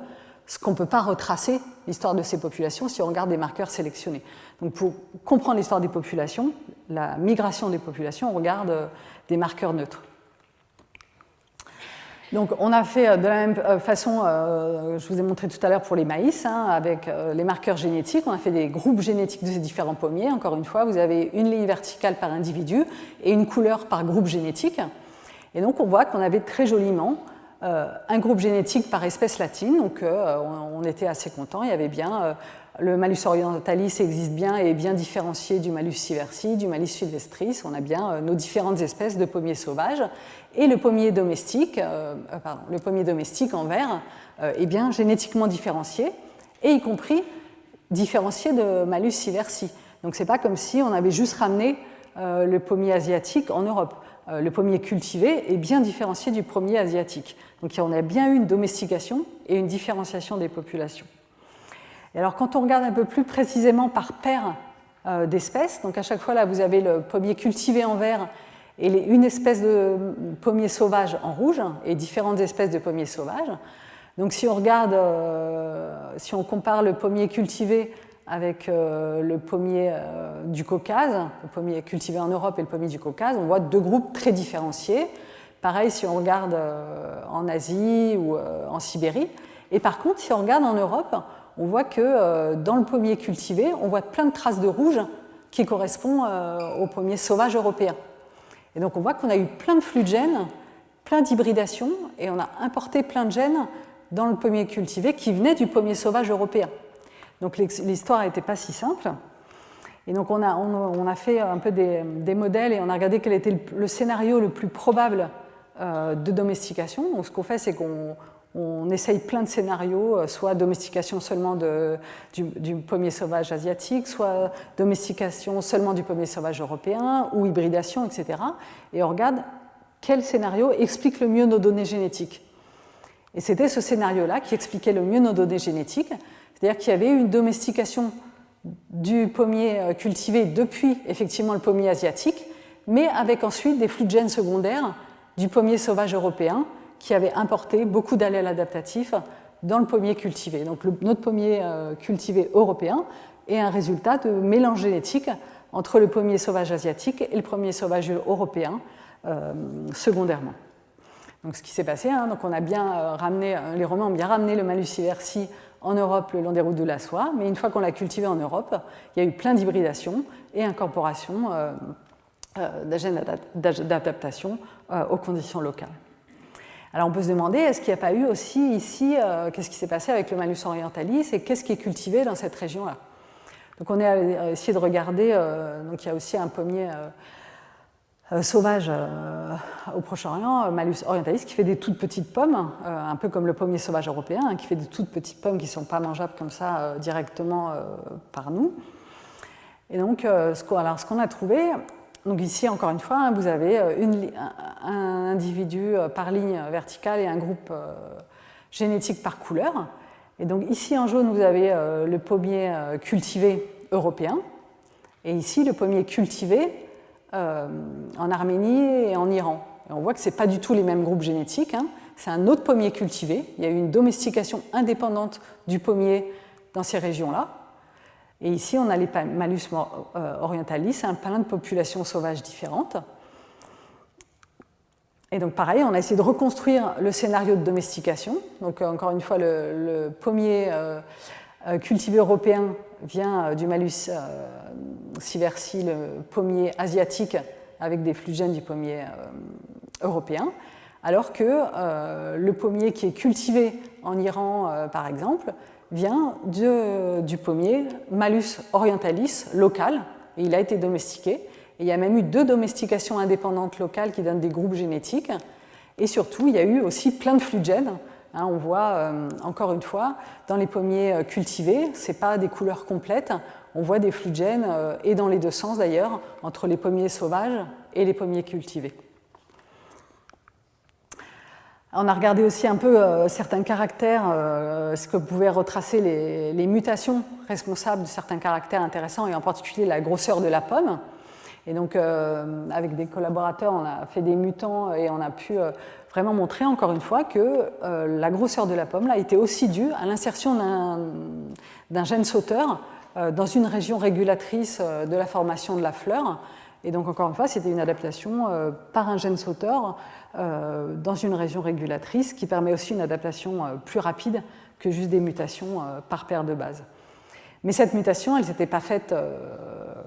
ce qu'on ne peut pas retracer l'histoire de ces populations si on regarde des marqueurs sélectionnés. Donc pour comprendre l'histoire des populations, la migration des populations, on regarde des marqueurs neutres. Donc on a fait de la même façon, je vous ai montré tout à l'heure pour les maïs, hein, avec les marqueurs génétiques, on a fait des groupes génétiques de ces différents pommiers. Encore une fois, vous avez une ligne verticale par individu et une couleur par groupe génétique. Et donc on voit qu'on avait très joliment un groupe génétique par espèce latine, donc on était assez content. Il y avait bien le Malus orientalis existe bien et est bien différencié du Malus sieversi, du Malus sylvestris. On a bien nos différentes espèces de pommiers sauvages. Et le pommier domestique, le pommier domestique en vert est bien génétiquement différencié, et y compris différencié de Malus sieversi. Donc ce n'est pas comme si on avait juste ramené le pommier asiatique en Europe. Le pommier cultivé est bien différencié du pommier asiatique. Donc on a bien eu une domestication et une différenciation des populations. Et alors quand on regarde un peu plus précisément par paire d'espèces, donc à chaque fois là vous avez le pommier cultivé en vert et une espèce de pommier sauvage en rouge et différentes espèces de pommiers sauvages. Donc si on regarde, si on compare le pommier cultivé avec le pommier du Caucase, le pommier cultivé en Europe et le pommier du Caucase, on voit deux groupes très différenciés. Pareil si on regarde en Asie ou en Sibérie. Et par contre, si on regarde en Europe, on voit que dans le pommier cultivé, on voit plein de traces de rouge qui correspondent au pommier sauvage européen. Et donc on voit qu'on a eu plein de flux de gènes, plein d'hybridations, et on a importé plein de gènes dans le pommier cultivé qui venaient du pommier sauvage européen. Donc l'histoire n'était pas si simple. Et donc on a fait un peu des modèles et on a regardé quel était le scénario le plus probable de domestication. Donc ce qu'on fait, c'est qu'on essaye plein de scénarios, soit domestication seulement du pommier sauvage asiatique, soit domestication seulement du pommier sauvage européen, ou hybridation, etc. Et on regarde quel scénario explique le mieux nos données génétiques. Et c'était ce scénario-là qui expliquait le mieux nos données génétiques, c'est-à-dire qu'il y avait une domestication du pommier cultivé depuis effectivement le pommier asiatique, mais avec ensuite des flux de gènes secondaires du pommier sauvage européen qui avait importé beaucoup d'allèles adaptatifs dans le pommier cultivé. Donc notre pommier cultivé européen est un résultat de mélange génétique entre le pommier sauvage asiatique et le pommier sauvage européen secondairement. Donc ce qui s'est passé, hein, donc on a bien ramené, les Romains ont bien ramené le Malus sieversi en Europe le long des routes de la soie, mais une fois qu'on l'a cultivé en Europe, il y a eu plein d'hybridations et incorporations de gènes d'adaptation aux conditions locales. Alors on peut se demander, est-ce qu'il n'y a pas eu aussi ici, qu'est-ce qui s'est passé avec le Malus orientalis et qu'est-ce qui est cultivé dans cette région-là? Donc on a essayé de regarder, donc il y a aussi un pommier sauvage au Proche-Orient, Malus orientalis, qui fait des toutes petites pommes, un peu comme le pommier sauvage européen, hein, qui fait des toutes petites pommes qui ne sont pas mangeables comme ça directement par nous. Et donc ce qu'on a trouvé, donc ici encore une fois, hein, vous avez un individu par ligne verticale et un groupe génétique par couleur. Et donc ici en jaune, vous avez le pommier cultivé européen, et ici le pommier cultivé en Arménie et en Iran. Et on voit que ce n'est pas du tout les mêmes groupes génétiques, hein. C'est un autre pommier cultivé. Il y a eu une domestication indépendante du pommier dans ces régions-là. Et ici, on a les Malus orientalis, un plein de populations sauvages différentes. Et donc pareil, on a essayé de reconstruire le scénario de domestication. Donc encore une fois, le pommier cultivé européen vient du Malus sieversi, le pommier asiatique, avec des flux de gènes du pommier européen, alors que le pommier qui est cultivé en Iran, par exemple, vient du pommier Malus orientalis local, et il a été domestiqué. Et il y a même eu 2 domestications indépendantes locales qui donnent des groupes génétiques, et surtout, il y a eu aussi plein de flux de gènes. Hein, on voit, encore une fois, dans les pommiers cultivés, ce n'est pas des couleurs complètes, on voit des flux de gènes, et dans les deux sens d'ailleurs, entre les pommiers sauvages et les pommiers cultivés. On a regardé aussi un peu certains caractères, ce que pouvaient retracer les mutations responsables de certains caractères intéressants, et en particulier la grosseur de la pomme. Et donc, avec des collaborateurs, on a fait des mutants et on a pu vraiment montrer encore une fois que la grosseur de la pomme là, était aussi due à l'insertion d'un gène sauteur dans une région régulatrice de la formation de la fleur. Et donc, encore une fois, c'était une adaptation par un gène sauteur dans une région régulatrice qui permet aussi une adaptation plus rapide que juste des mutations par paire de bases. Mais cette mutation, elle ne s'était pas faite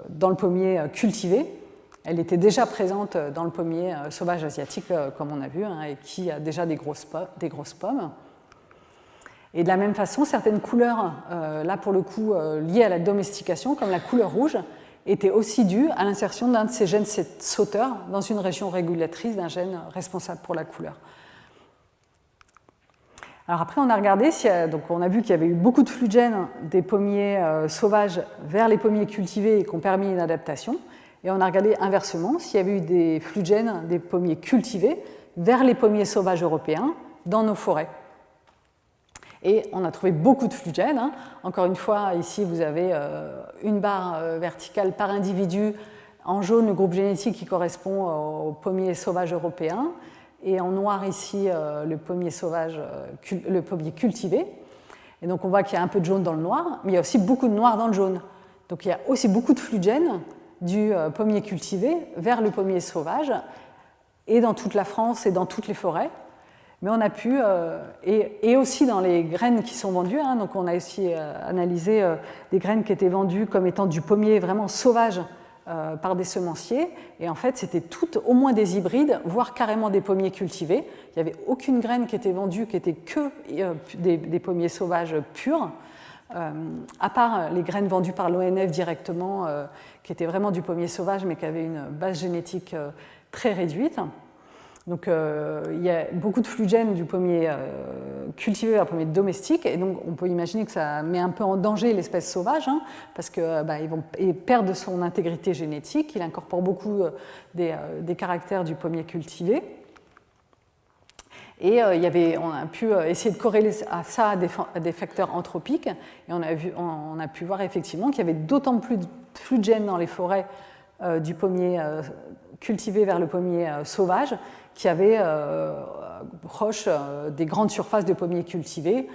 dans le pommier cultivé. Elle était déjà présente dans le pommier sauvage asiatique, comme on a vu, et qui a déjà des grosses pommes. Et de la même façon, certaines couleurs, là pour le coup liées à la domestication, comme la couleur rouge, étaient aussi dues à l'insertion d'un de ces gènes sauteurs dans une région régulatrice d'un gène responsable pour la couleur. Alors après, on a regardé, donc on a vu qu'il y avait eu beaucoup de flux de gènes des pommiers sauvages vers les pommiers cultivés et qui ont permis une adaptation. Et on a regardé inversement s'il y avait eu des flux de gènes des pommiers cultivés vers les pommiers sauvages européens dans nos forêts. Et on a trouvé beaucoup de flux de gènes. Encore une fois, ici, vous avez une barre verticale par individu. En jaune, le groupe génétique qui correspond aux pommiers sauvages européens. Et en noir, ici, le pommier cultivé. Et donc, on voit qu'il y a un peu de jaune dans le noir, mais il y a aussi beaucoup de noir dans le jaune. Donc, il y a aussi beaucoup de flux de gènes du pommier cultivé vers le pommier sauvage, et dans toute la France et dans toutes les forêts. Mais on a pu, et aussi dans les graines qui sont vendues, donc on a aussi analysé des graines qui étaient vendues comme étant du pommier vraiment sauvage par des semenciers, et en fait c'était toutes au moins des hybrides, voire carrément des pommiers cultivés. Il n'y avait aucune graine qui était vendue qui était que des pommiers sauvages purs, à part les graines vendues par l'ONF directement, qui étaient vraiment du pommier sauvage mais qui avaient une base génétique très réduite. Donc, il y a beaucoup de flux de gènes du pommier cultivé vers le pommier domestique, et donc on peut imaginer que ça met un peu en danger l'espèce sauvage, parce qu'il perd de son intégrité génétique, il incorpore beaucoup des caractères du pommier cultivé. Et on a pu essayer de corréler à ça des facteurs anthropiques, et on a pu voir effectivement qu'il y avait d'autant plus de flux de gènes dans les forêts du pommier cultivé vers le pommier sauvage, qui avait proche des grandes surfaces de pommiers cultivés,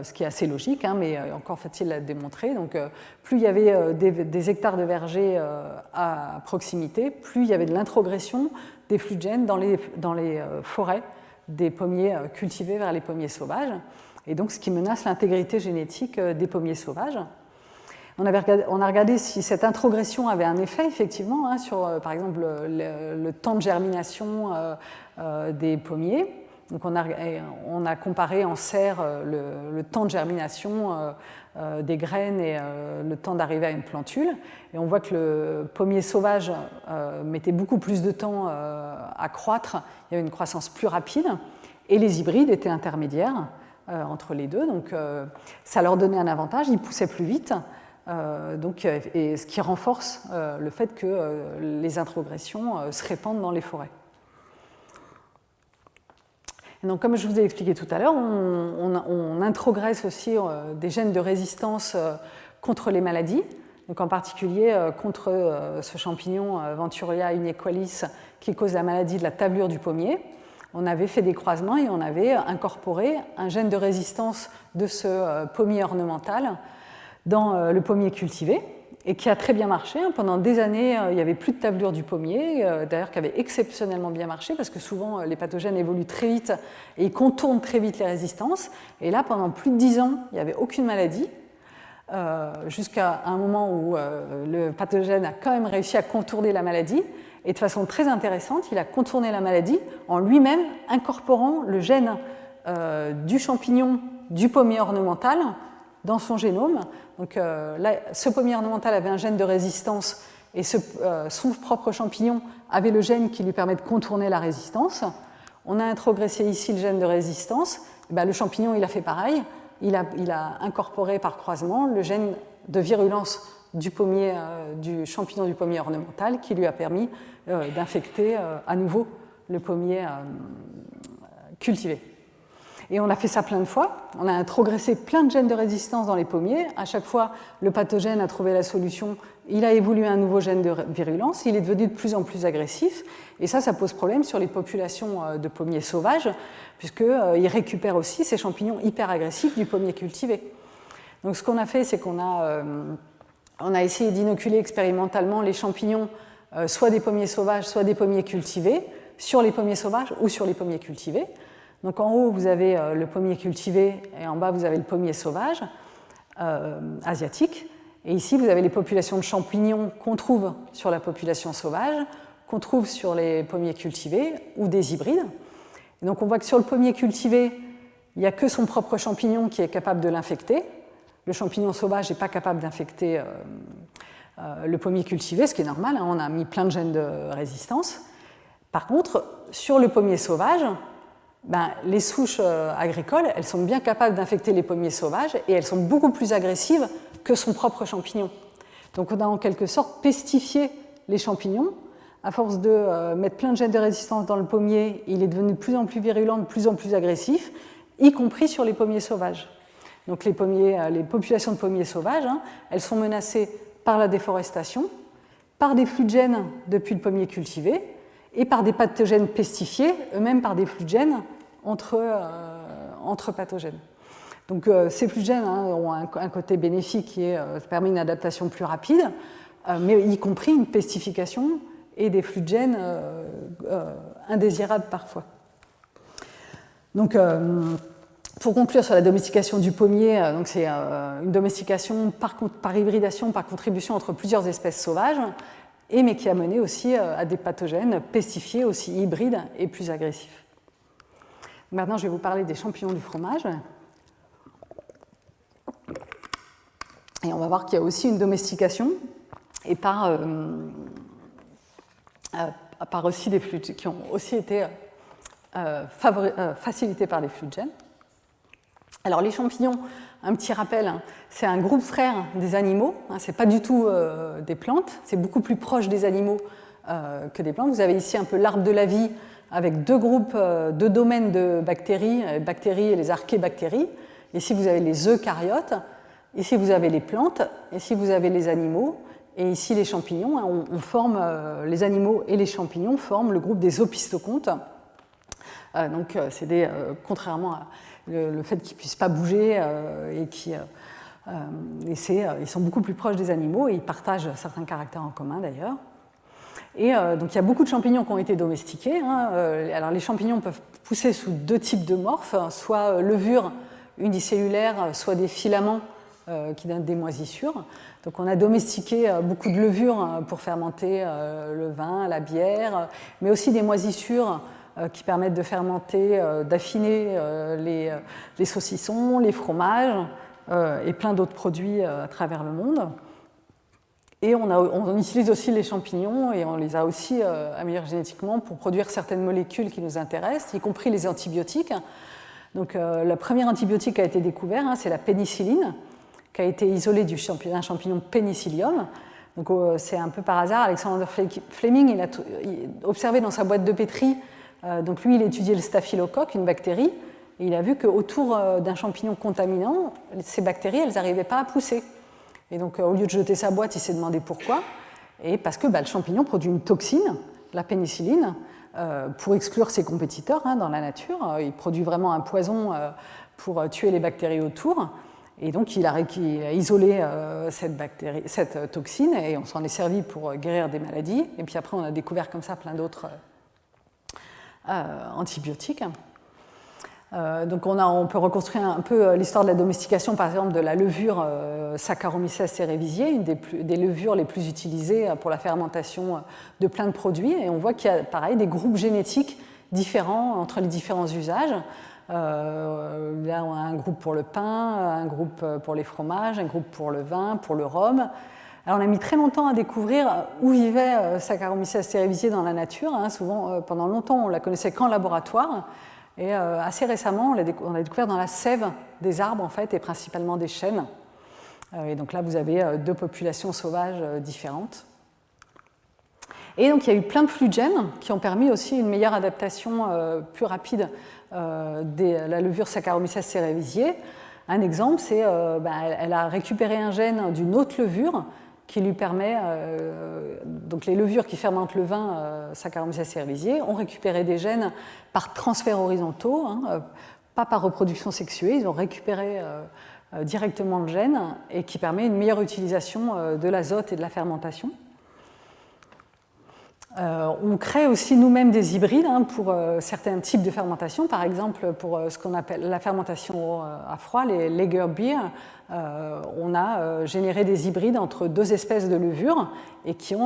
ce qui est assez logique, mais encore faut-il la démontrer. Donc, plus il y avait des hectares de vergers à proximité, plus il y avait de l'introgression des flux de gènes dans les forêts des pommiers cultivés vers les pommiers sauvages, et donc ce qui menace l'intégrité génétique des pommiers sauvages. On a regardé si cette introgression avait un effet effectivement sur, par exemple, le temps de germination des pommiers. Donc on a comparé en serre le temps de germination des graines et le temps d'arrivée à une plantule. Et on voit que le pommier sauvage mettait beaucoup plus de temps à croître, il y avait une croissance plus rapide, et les hybrides étaient intermédiaires entre les deux. Donc ça leur donnait un avantage, ils poussaient plus vite. Et ce qui renforce le fait que les introgressions se répandent dans les forêts. Et donc, comme je vous ai expliqué tout à l'heure, on introgresse aussi des gènes de résistance contre les maladies, donc en particulier contre ce champignon Venturia inequalis qui cause la maladie de la tablure du pommier. On avait fait des croisements et on avait incorporé un gène de résistance de ce pommier ornemental dans le pommier cultivé, et qui a très bien marché. Pendant des années, il n'y avait plus de tablure du pommier, d'ailleurs qui avait exceptionnellement bien marché, parce que souvent les pathogènes évoluent très vite et ils contournent très vite les résistances. Et là, pendant plus de 10 ans, il n'y avait aucune maladie, jusqu'à un moment où le pathogène a quand même réussi à contourner la maladie, et de façon très intéressante, il a contourné la maladie en lui-même incorporant le gène du champignon du pommier ornemental dans son génome. Donc là, ce pommier ornemental avait un gène de résistance, et son propre champignon avait le gène qui lui permet de contourner la résistance. On a introgressé ici le gène de résistance, et le champignon il a fait pareil, il a incorporé par croisement le gène de virulence du champignon du pommier ornemental, qui lui a permis d'infecter à nouveau le pommier cultivé. Et on a fait ça plein de fois. On a introgressé plein de gènes de résistance dans les pommiers. À chaque fois, le pathogène a trouvé la solution. Il a évolué un nouveau gène de virulence. Il est devenu de plus en plus agressif. Et ça pose problème sur les populations de pommiers sauvages, puisqu'ils récupèrent aussi ces champignons hyper agressifs du pommier cultivé. Donc ce qu'on a fait, c'est qu'on a essayé d'inoculer expérimentalement les champignons soit des pommiers sauvages, soit des pommiers cultivés, sur les pommiers sauvages ou sur les pommiers cultivés. Donc en haut, vous avez le pommier cultivé et en bas, vous avez le pommier sauvage asiatique. Et ici, vous avez les populations de champignons qu'on trouve sur la population sauvage, qu'on trouve sur les pommiers cultivés ou des hybrides. Et donc on voit que sur le pommier cultivé, il n'y a que son propre champignon qui est capable de l'infecter. Le champignon sauvage n'est pas capable d'infecter le pommier cultivé, ce qui est normal, hein, on a mis plein de gènes de résistance. Par contre, sur le pommier sauvage, les souches agricoles, elles sont bien capables d'infecter les pommiers sauvages et elles sont beaucoup plus agressives que son propre champignon. Donc on a en quelque sorte pestifié les champignons. À force de mettre plein de gènes de résistance dans le pommier, il est devenu de plus en plus virulent, de plus en plus agressif, y compris sur les pommiers sauvages. Donc les populations de pommiers sauvages, hein, elles sont menacées par la déforestation, par des flux de gènes depuis le pommier cultivé et par des pathogènes pestifiés, eux-mêmes par des flux de gènes entre pathogènes. Donc ces flux de gènes ont un côté bénéfique qui permet une adaptation plus rapide, mais y compris une pestification et des flux de gènes indésirables parfois. Donc, pour conclure sur la domestication du pommier, c'est une domestication par hybridation, par contribution entre plusieurs espèces sauvages, mais qui a mené aussi à des pathogènes pestifiés, aussi hybrides et plus agressifs. Maintenant, je vais vous parler des champignons du fromage. Et on va voir qu'il y a aussi une domestication, et par aussi des flux qui ont aussi été facilités par les flux de gènes. Alors les champignons, un petit rappel, c'est un groupe frère des animaux, c'est pas du tout des plantes, c'est beaucoup plus proche des animaux que des plantes. Vous avez ici un peu l'arbre de la vie avec deux domaines de bactéries, les bactéries et les archébactéries. Ici vous avez les eucaryotes, ici vous avez les plantes, ici vous avez les animaux. Et ici, les champignons, les animaux et les champignons forment le groupe des opisthocondtes. Donc, contrairement à le fait qu'ils ne puissent pas bouger, ils sont beaucoup plus proches des animaux et ils partagent certains caractères en commun d'ailleurs. Et donc, il y a beaucoup de champignons qui ont été domestiqués. Alors, les champignons peuvent pousser sous deux types de morphes, soit levures unicellulaires, soit des filaments qui donnent des moisissures. Donc on a domestiqué beaucoup de levures pour fermenter le vin, la bière, mais aussi des moisissures qui permettent de fermenter, d'affiner les saucissons, les fromages et plein d'autres produits à travers le monde. Et on utilise aussi les champignons et on les a aussi améliorés génétiquement pour produire certaines molécules qui nous intéressent, y compris les antibiotiques. Donc le premier antibiotique qui a été découvert, c'est la pénicilline, qui a été isolé d'un champignon Penicillium. Donc, c'est un peu par hasard, Alexander Fleming il a observé dans sa boîte de pétri, donc lui il étudiait le staphylocoque, une bactérie, et il a vu qu'autour d'un champignon contaminant, ces bactéries elles n'arrivaient pas à pousser. Et donc au lieu de jeter sa boîte, il s'est demandé pourquoi, et parce que le champignon produit une toxine, la pénicilline, pour exclure ses compétiteurs dans la nature. Il produit vraiment un poison pour tuer les bactéries autour. Et donc, il a isolé cette toxine et on s'en est servi pour guérir des maladies. Et puis après, on a découvert comme ça plein d'autres antibiotiques. Donc, on peut reconstruire un peu l'histoire de la domestication, par exemple, de la levure Saccharomyces cerevisiae, une des levures les plus utilisées pour la fermentation de plein de produits. Et on voit qu'il y a, pareil, des groupes génétiques différents entre les différents usages. Là, on a un groupe pour le pain, un groupe pour les fromages, un groupe pour le vin, pour le rhum. Alors, on a mis très longtemps à découvrir où vivait Saccharomyces cerevisiae dans la nature. Souvent, pendant longtemps, on la connaissait qu'en laboratoire. Et assez récemment, on l'a découvert dans la sève des arbres, en fait, et principalement des chênes. Et donc là, vous avez deux populations sauvages différentes. Et donc, il y a eu plein de flux de gènes qui ont permis aussi une meilleure adaptation plus rapide de la levure Saccharomyces cerevisiae. Un exemple, c'est elle a récupéré un gène d'une autre levure qui lui permet, donc les levures qui fermentent le vin Saccharomyces cerevisiae ont récupéré des gènes par transfert horizontaux, pas par reproduction sexuée, ils ont récupéré directement le gène et qui permet une meilleure utilisation de l'azote et de la fermentation. On crée aussi nous-mêmes des hybrides pour certains types de fermentation. Par exemple, pour ce qu'on appelle la fermentation à froid, les lager beer, on a généré des hybrides entre deux espèces de levures et qui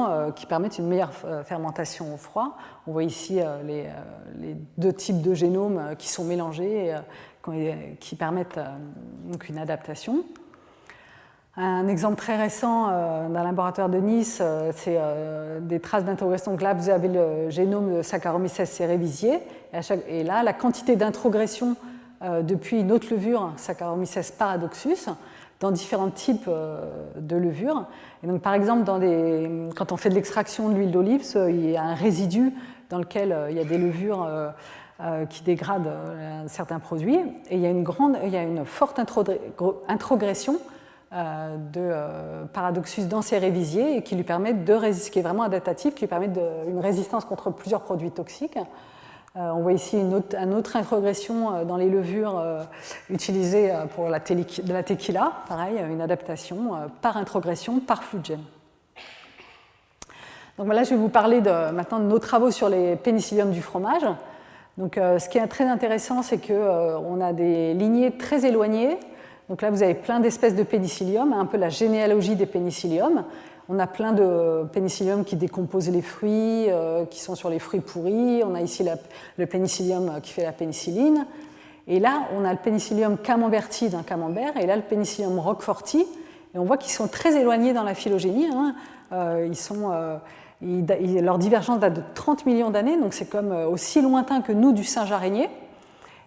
permettent une meilleure fermentation au froid. On voit ici les deux types de génomes qui sont mélangés et qui permettent donc une adaptation. Un exemple très récent d'un laboratoire de Nice, c'est des traces d'introgression. Donc là, vous avez le génome de Saccharomyces cerevisiae, et là, la quantité d'introgression depuis une autre levure, Saccharomyces paradoxus, dans différents types de levures. Et donc, par exemple, quand on fait de l'extraction de l'huile d'olive, il y a un résidu dans lequel il y a des levures qui dégradent certains produits, et il y a une forte introgression de Paradoxus dans cerevisiae et qui lui permettent de résister, qui est vraiment adaptatif, qui lui permet une résistance contre plusieurs produits toxiques. On voit ici une autre introgression dans les levures utilisées pour de la tequila, pareil, une adaptation par introgression, par flux de gènes. Donc voilà, je vais vous parler maintenant de nos travaux sur les pénicilliums du fromage. Donc, ce qui est très intéressant, c'est qu'on a des lignées très éloignées. Donc là, vous avez plein d'espèces de pénicillium, un peu la généalogie des pénicilliums. On a plein de pénicilliums qui décomposent les fruits, qui sont sur les fruits pourris. On a ici le pénicillium qui fait la pénicilline. Et là, on a le pénicillium camemberti d'un camembert, et là, le pénicillium roqueforti. Et on voit qu'ils sont très éloignés dans la phylogénie. Leur divergence date de 30 millions d'années, donc c'est comme aussi lointain que nous du singe araignée.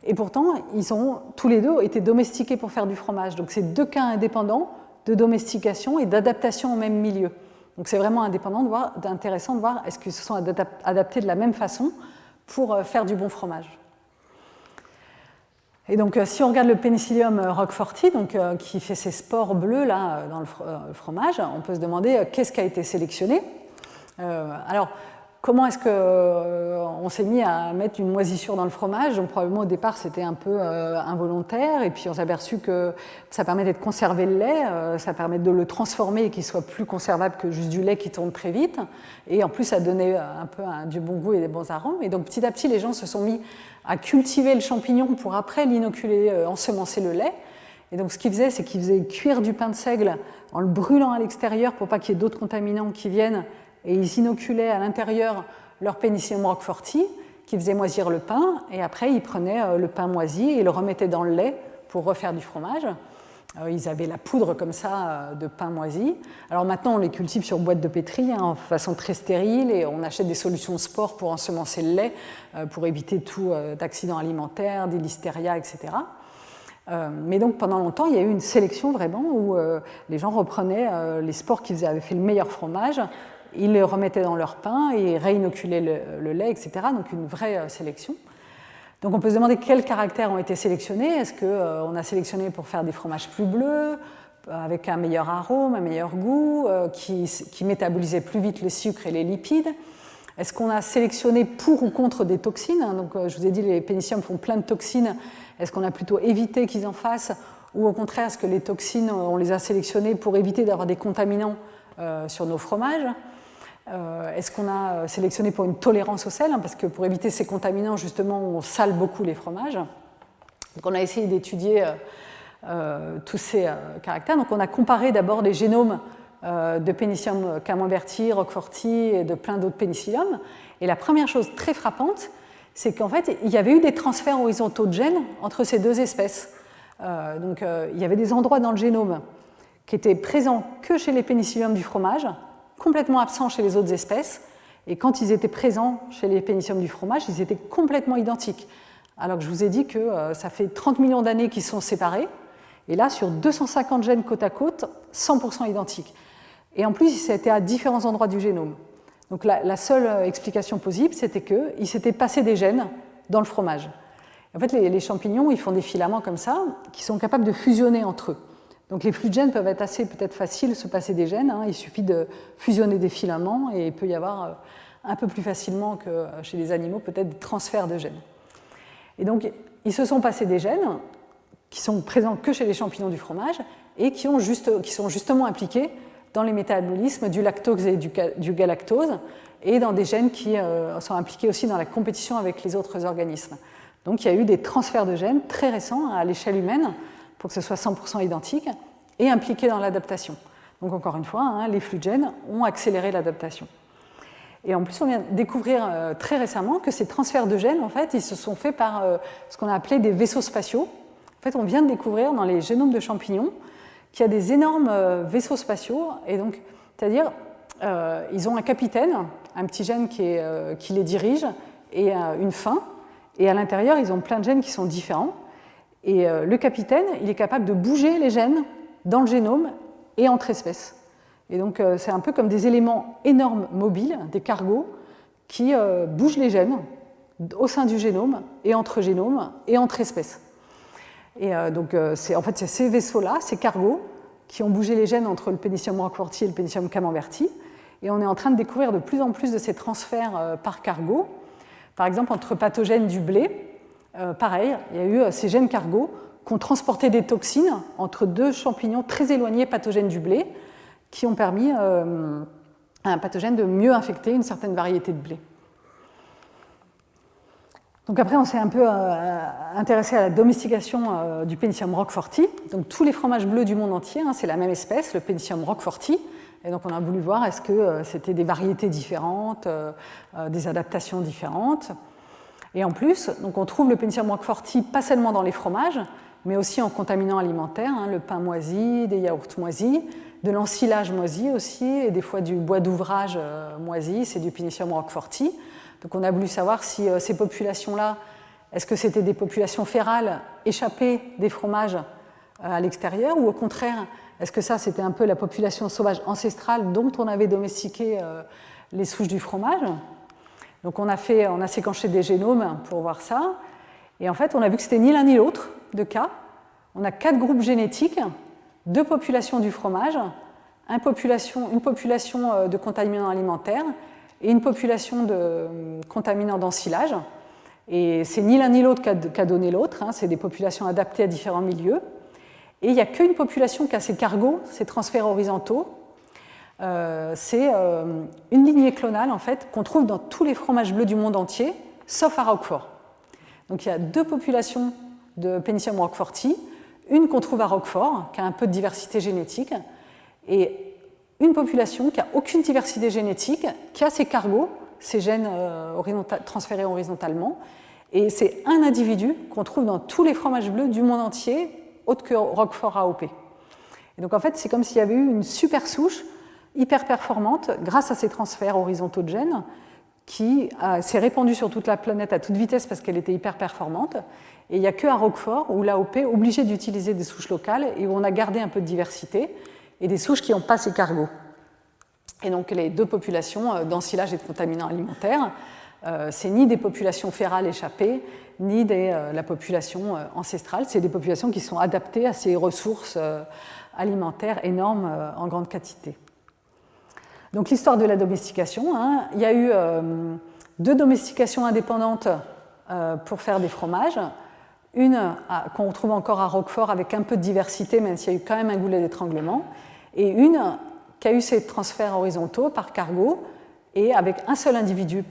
Et pourtant, ils ont tous les deux été domestiqués pour faire du fromage. Donc c'est deux cas indépendants de domestication et d'adaptation au même milieu. Donc c'est vraiment intéressant de voir est-ce qu'ils se sont adaptés de la même façon pour faire du bon fromage. Et donc si on regarde le pénicillium roqueforti, qui fait ses spores bleues là, dans le fromage, on peut se demander qu'est-ce qui a été sélectionné. Alors, comment est-ce qu'on s'est mis à mettre une moisissure dans le fromage? Donc probablement au départ c'était un peu involontaire, et puis on s'est aperçu que ça permettait de conserver le lait, ça permet de le transformer et qu'il soit plus conservable que juste du lait qui tourne très vite, et en plus ça donnait un peu du bon goût et des bons arômes. Et donc petit à petit les gens se sont mis à cultiver le champignon pour après l'inoculer, ensemencer le lait. Et donc ce qu'ils faisaient, c'est qu'ils faisaient cuire du pain de seigle en le brûlant à l'extérieur pour pas qu'il y ait d'autres contaminants qui viennent, et ils inoculaient à l'intérieur leur pénicillium roqueforti qui faisait moisir le pain, et après ils prenaient le pain moisi et le remettaient dans le lait pour refaire du fromage. Ils avaient la poudre comme ça de pain moisi. Alors maintenant on les cultive sur boîte de pétri en façon très stérile, et on achète des solutions de sport pour ensemencer le lait pour éviter tout d'accidents alimentaires, des listeria, etc. Mais donc pendant longtemps il y a eu une sélection vraiment où les gens reprenaient les spores qui avaient fait le meilleur fromage, ils les remettaient dans leur pain et réinoculaient le lait, etc. Donc une vraie sélection. Donc on peut se demander quels caractères ont été sélectionnés. Est-ce qu'on a sélectionné pour faire des fromages plus bleus, avec un meilleur arôme, un meilleur goût, qui métabolisaient plus vite le sucre et les lipides? Est-ce qu'on a sélectionné pour ou contre des toxines? Donc je vous ai dit, les pénicilliums font plein de toxines. Est-ce qu'on a plutôt évité qu'ils en fassent? Ou au contraire, est-ce que les toxines, on les a sélectionnées pour éviter d'avoir des contaminants sur nos fromages? Est-ce qu'on a sélectionné pour une tolérance au sel, parce que pour éviter ces contaminants, justement, on sale beaucoup les fromages. Donc on a essayé d'étudier tous ces caractères. Donc on a comparé d'abord les génomes de pénicillium camemberti, roqueforti et de plein d'autres pénicilliums. Et la première chose très frappante, c'est qu'en fait, il y avait eu des transferts horizontaux de gènes entre ces deux espèces. Il y avait des endroits dans le génome qui étaient présents que chez les pénicilliums du fromage, complètement absents chez les autres espèces, et quand ils étaient présents chez les pénicilliums du fromage, ils étaient complètement identiques. Alors que je vous ai dit que ça fait 30 millions d'années qu'ils sont séparés, et là, sur 250 gènes côte à côte, 100% identiques. Et en plus, c'était à différents endroits du génome. Donc la seule explication possible, c'était qu'il s'était passé des gènes dans le fromage. En fait, les champignons, ils font des filaments comme ça, qui sont capables de fusionner entre eux. Donc les flux de gènes peuvent être assez peut-être faciles, se passer des gènes. Il suffit de fusionner des filaments, et il peut y avoir un peu plus facilement que chez les animaux peut-être des transferts de gènes. Et donc ils se sont passés des gènes qui sont présents que chez les champignons du fromage et qui sont justement impliqués dans les métabolismes du lactose et du galactose, et dans des gènes qui sont impliqués aussi dans la compétition avec les autres organismes. Donc il y a eu des transferts de gènes très récents à l'échelle humaine, pour que ce soit 100% identique, et impliqués dans l'adaptation. Donc encore une fois, les flux de gènes ont accéléré l'adaptation. Et en plus, on vient de découvrir très récemment que ces transferts de gènes, en fait, ils se sont faits par ce qu'on a appelé des vaisseaux spatiaux. En fait, on vient de découvrir dans les génomes de champignons qu'il y a des énormes vaisseaux spatiaux, et donc, c'est-à-dire, ils ont un capitaine, un petit gène qui les dirige, et une fin, et à l'intérieur, ils ont plein de gènes qui sont différents. Et le capitaine, il est capable de bouger les gènes dans le génome et entre espèces. Et donc, c'est un peu comme des éléments énormes mobiles, des cargos, qui bougent les gènes au sein du génome et entre génomes et entre espèces. Et donc, en fait, c'est ces vaisseaux-là, ces cargos, qui ont bougé les gènes entre le Pénicillium roqueforti et le Pénicillium camemberti. Et on est en train de découvrir de plus en plus de ces transferts par cargo. Par exemple, entre pathogènes du blé, pareil, il y a eu ces gènes cargos qui ont transporté des toxines entre deux champignons très éloignés pathogènes du blé, qui ont permis à un pathogène de mieux infecter une certaine variété de blé. Donc après, on s'est un peu intéressé à la domestication du Pénicillium roqueforti. Donc tous les fromages bleus du monde entier, c'est la même espèce, le Pénicillium roqueforti. Et donc on a voulu voir est-ce que c'était des variétés différentes, des adaptations différentes. Et en plus, donc on trouve le Pénicillium roqueforti pas seulement dans les fromages, mais aussi en contaminants alimentaires, le pain moisi, des yaourts moisis, de l'ensilage moisi aussi, et des fois du bois d'ouvrage moisi, c'est du Pénicillium roqueforti. Donc on a voulu savoir si ces populations-là, est-ce que c'était des populations férales échappées des fromages à l'extérieur, ou au contraire, est-ce que ça c'était un peu la population sauvage ancestrale dont on avait domestiqué les souches du fromage? Donc on a séquencé des génomes pour voir ça, et en fait on a vu que c'était ni l'un ni l'autre de cas. On a 4 groupes génétiques, 2 populations du fromage, une population de contaminants alimentaires et une population de contaminants d'ensilage. Et c'est ni l'un ni l'autre qu'a donné l'autre, c'est des populations adaptées à différents milieux. Et il n'y a qu'une population qui a ces cargos, ces transferts horizontaux. C'est une lignée clonale en fait, qu'on trouve dans tous les fromages bleus du monde entier, sauf à Roquefort. Donc il y a 2 populations de Pénicillium roqueforti, une qu'on trouve à Roquefort, qui a un peu de diversité génétique, et une population qui n'a aucune diversité génétique, qui a ces cargos, ces gènes transférés horizontalement, et c'est un individu qu'on trouve dans tous les fromages bleus du monde entier, autre que Roquefort AOP. Et donc en fait, c'est comme s'il y avait eu une super souche hyper performante grâce à ces transferts horizontaux de gènes qui s'est répandue sur toute la planète à toute vitesse parce qu'elle était hyper performante. Et il n'y a qu'à Roquefort où l'AOP est obligée d'utiliser des souches locales et où on a gardé un peu de diversité et des souches qui n'ont pas ces cargos. Et donc les 2 populations d'ensilage et de contaminants alimentaires, c'est ni des populations férales échappées, ni la population ancestrale, c'est des populations qui sont adaptées à ces ressources alimentaires énormes en grande quantité. Donc l'histoire de la domestication, il y a eu 2 domestications indépendantes pour faire des fromages, une qu'on retrouve encore à Roquefort avec un peu de diversité, même s'il y a eu quand même un goulet d'étranglement, et une qui a eu ces transferts horizontaux par cargo et avec un seul individu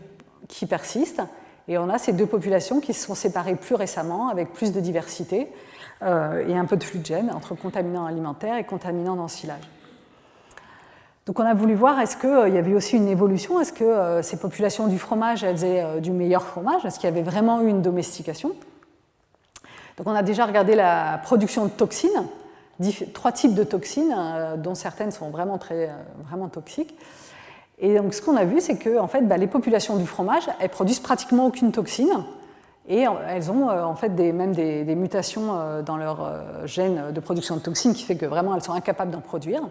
qui persiste. Et on a ces 2 populations qui se sont séparées plus récemment avec plus de diversité et un peu de flux de gènes entre contaminants alimentaires et contaminants d'ensilage. Donc on a voulu voir est-ce qu'il y avait aussi une évolution, est-ce que ces populations du fromage elles faisaient du meilleur fromage, est-ce qu'il y avait vraiment eu une domestication. Donc on a déjà regardé la production de toxines, 3 types de toxines, dont certaines sont vraiment toxiques. Et donc ce qu'on a vu, c'est que en fait, les populations du fromage, elles produisent pratiquement aucune toxine, et elles ont en fait même des mutations dans leur gène de production de toxines qui fait que vraiment elles sont incapables d'en produire.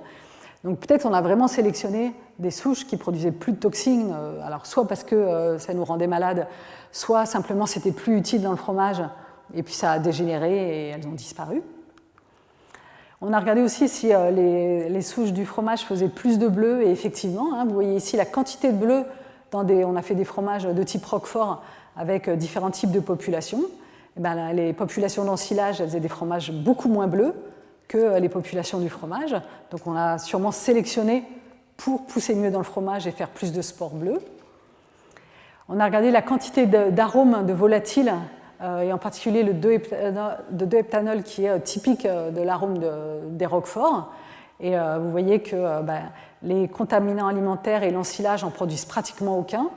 Donc peut-être on a vraiment sélectionné des souches qui produisaient plus de toxines, alors soit parce que ça nous rendait malades, soit simplement c'était plus utile dans le fromage, et puis ça a dégénéré et elles ont disparu. On a regardé aussi si les souches du fromage faisaient plus de bleu, et effectivement, vous voyez ici la quantité de bleu, on a fait des fromages de type Roquefort avec différents types de populations. Et les populations d'ensilage, elles faisaient des fromages beaucoup moins bleus que les populations du fromage. Donc on a sûrement sélectionné pour pousser mieux dans le fromage et faire plus de spores bleues. On a regardé la quantité d'arômes de volatiles, et en particulier le 2-heptanol qui est typique de l'arôme des roqueforts. Et vous voyez que les contaminants alimentaires et l'ensilage en produisent pratiquement aucun.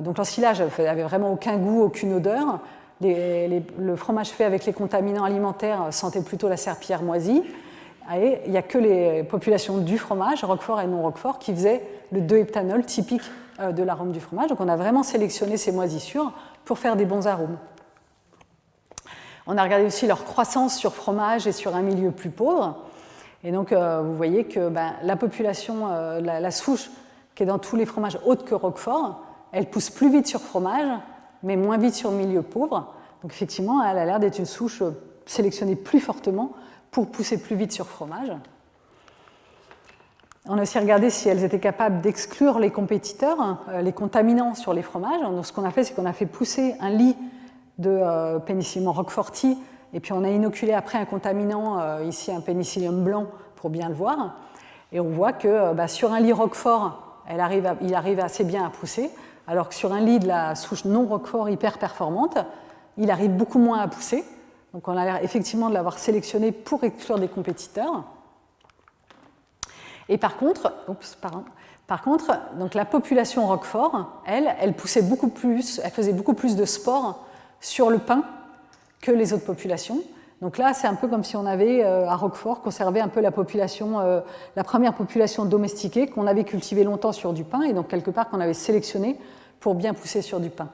Donc l'ensilage n'avait vraiment aucun goût, aucune odeur. Le fromage fait avec les contaminants alimentaires sentait plutôt la serpillière moisie. Et il n'y a que les populations du fromage, roquefort et non roquefort, qui faisaient le 2-heptanol typique de l'arôme du fromage. Donc on a vraiment sélectionné ces moisissures pour faire des bons arômes. On a regardé aussi leur croissance sur fromage et sur un milieu plus pauvre. Et donc vous voyez que la population, la souche qui est dans tous les fromages autres que roquefort, elle pousse plus vite sur fromage, mais moins vite sur milieu pauvre. Donc effectivement, elle a l'air d'être une souche sélectionnée plus fortement pour pousser plus vite sur fromage. On a aussi regardé si elles étaient capables d'exclure les compétiteurs, les contaminants sur les fromages. Donc ce qu'on a fait, c'est qu'on a fait pousser un lit de Penicillium roqueforti, et puis on a inoculé après un contaminant, ici un Penicillium blanc, pour bien le voir. Et on voit que sur un lit roquefort, il arrive assez bien à pousser, alors que sur un lit de la souche non roquefort hyper performante, il arrive beaucoup moins à pousser. Donc on a l'air effectivement de l'avoir sélectionné pour exclure des compétiteurs. Et par contre, donc la population roquefort, elle poussait beaucoup plus, elle faisait beaucoup plus de spores sur le pain que les autres populations. Donc là, c'est un peu comme si on avait à Roquefort conservé un peu la première population domestiquée qu'on avait cultivée longtemps sur du pain et donc quelque part qu'on avait sélectionné pour bien pousser sur du pain.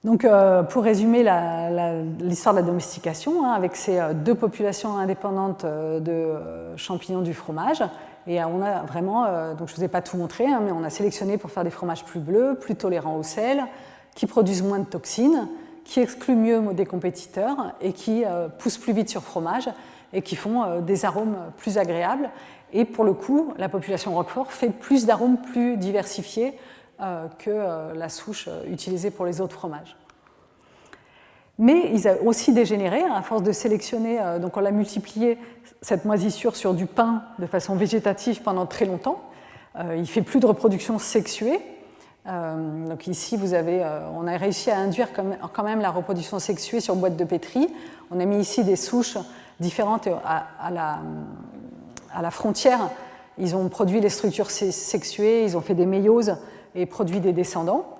Donc pour résumer l'histoire de la domestication, avec ces deux populations indépendantes de champignons du fromage, et on a vraiment, donc je ne vous ai pas tout montré, mais on a sélectionné pour faire des fromages plus bleus, plus tolérants au sel, qui produisent moins de toxines, qui excluent mieux des compétiteurs et qui poussent plus vite sur fromage et qui font des arômes plus agréables. Et pour le coup, la population Roquefort fait plus d'arômes plus diversifiés que la souche utilisée pour les autres fromages. Mais ils ont aussi dégénéré, à force de sélectionner, donc on a multiplié cette moisissure sur du pain de façon végétative pendant très longtemps. Il ne fait plus de reproduction sexuée. Donc ici, on a réussi à induire quand même la reproduction sexuée sur boîte de pétri. On a mis ici des souches différentes à la frontière. Ils ont produit les structures sexuées, ils ont fait des méioses et produit des descendants.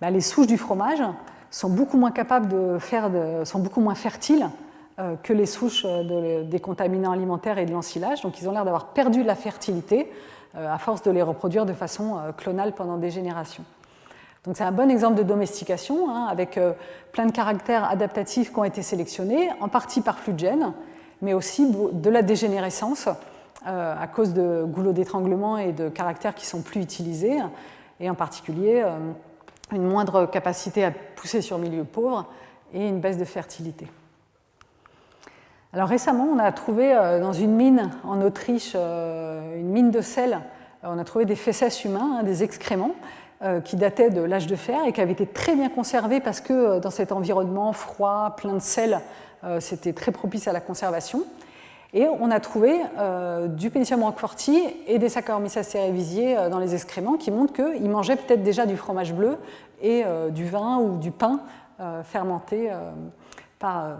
Les souches du fromage sont beaucoup moins capables sont beaucoup moins fertiles que les souches des contaminants alimentaires et de l'ensilage. Donc ils ont l'air d'avoir perdu de la fertilité à force de les reproduire de façon clonale pendant des générations. Donc c'est un bon exemple de domestication, avec plein de caractères adaptatifs qui ont été sélectionnés, en partie par flux de gènes, mais aussi de la dégénérescence à cause de goulots d'étranglement et de caractères qui ne sont plus utilisés, et en particulier une moindre capacité à pousser sur milieu pauvre et une baisse de fertilité. Alors récemment, on a trouvé dans une mine en Autriche, une mine de sel, on a trouvé des fécès humains, des excréments, qui dataient de l'âge de fer et qui avaient été très bien conservés parce que dans cet environnement froid, plein de sel, c'était très propice à la conservation. Et on a trouvé du Penicillium roqueforti et des Saccharomyces cerevisiae dans les excréments qui montrent qu'ils mangeaient peut-être déjà du fromage bleu et du vin ou du pain fermenté par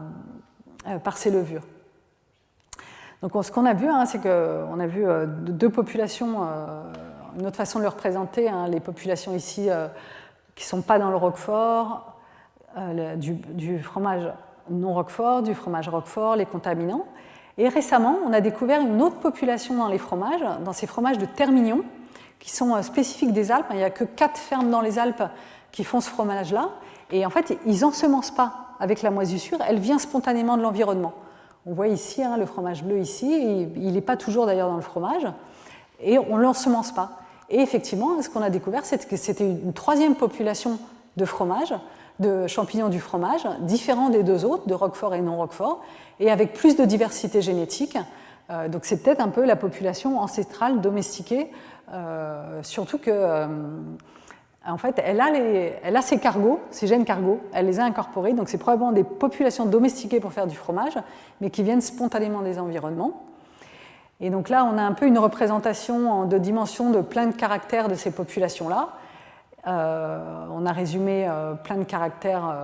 ces levures. Donc ce qu'on a vu, c'est qu'on a vu deux populations, une autre façon de le représenter, les populations ici qui ne sont pas dans le roquefort, du fromage non roquefort, du fromage roquefort, les contaminants. Et récemment, on a découvert une autre population dans les fromages, dans ces fromages de termignon, qui sont spécifiques des Alpes. Il n'y a que 4 fermes dans les Alpes qui font ce fromage-là. Et en fait, ils n'ensemencent pas avec la moisissure, elle vient spontanément de l'environnement. On voit ici, le fromage bleu ici, il n'est pas toujours d'ailleurs dans le fromage, et on ne l'ensemence pas. Et effectivement, ce qu'on a découvert, c'est que c'était une troisième population de fromage, de champignons du fromage, différents des deux autres, de roquefort et non roquefort, et avec plus de diversité génétique. Donc c'est peut-être un peu la population ancestrale domestiquée, surtout que en fait, elle a ses cargos, ses gènes cargos, elle les a incorporés, donc c'est probablement des populations domestiquées pour faire du fromage, mais qui viennent spontanément des environnements. Et donc là, on a un peu une représentation de dimension de plein de caractères de ces populations-là, On a résumé plein de caractères,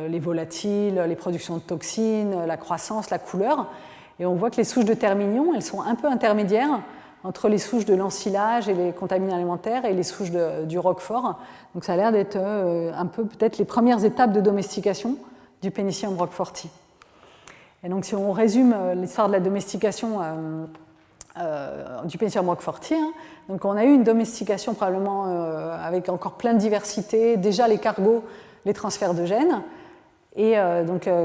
les volatiles, les productions de toxines, la croissance, la couleur. Et on voit que les souches de terminion, elles sont un peu intermédiaires entre les souches de l'ensilage et les contaminants alimentaires et les souches du roquefort. Donc ça a l'air d'être un peu peut-être les premières étapes de domestication du Penicillium roqueforti. Et donc si on résume l'histoire de la domestication du Penicillium roqueforti, donc on a eu une domestication probablement avec encore plein de diversité, déjà les cargos, les transferts de gènes, et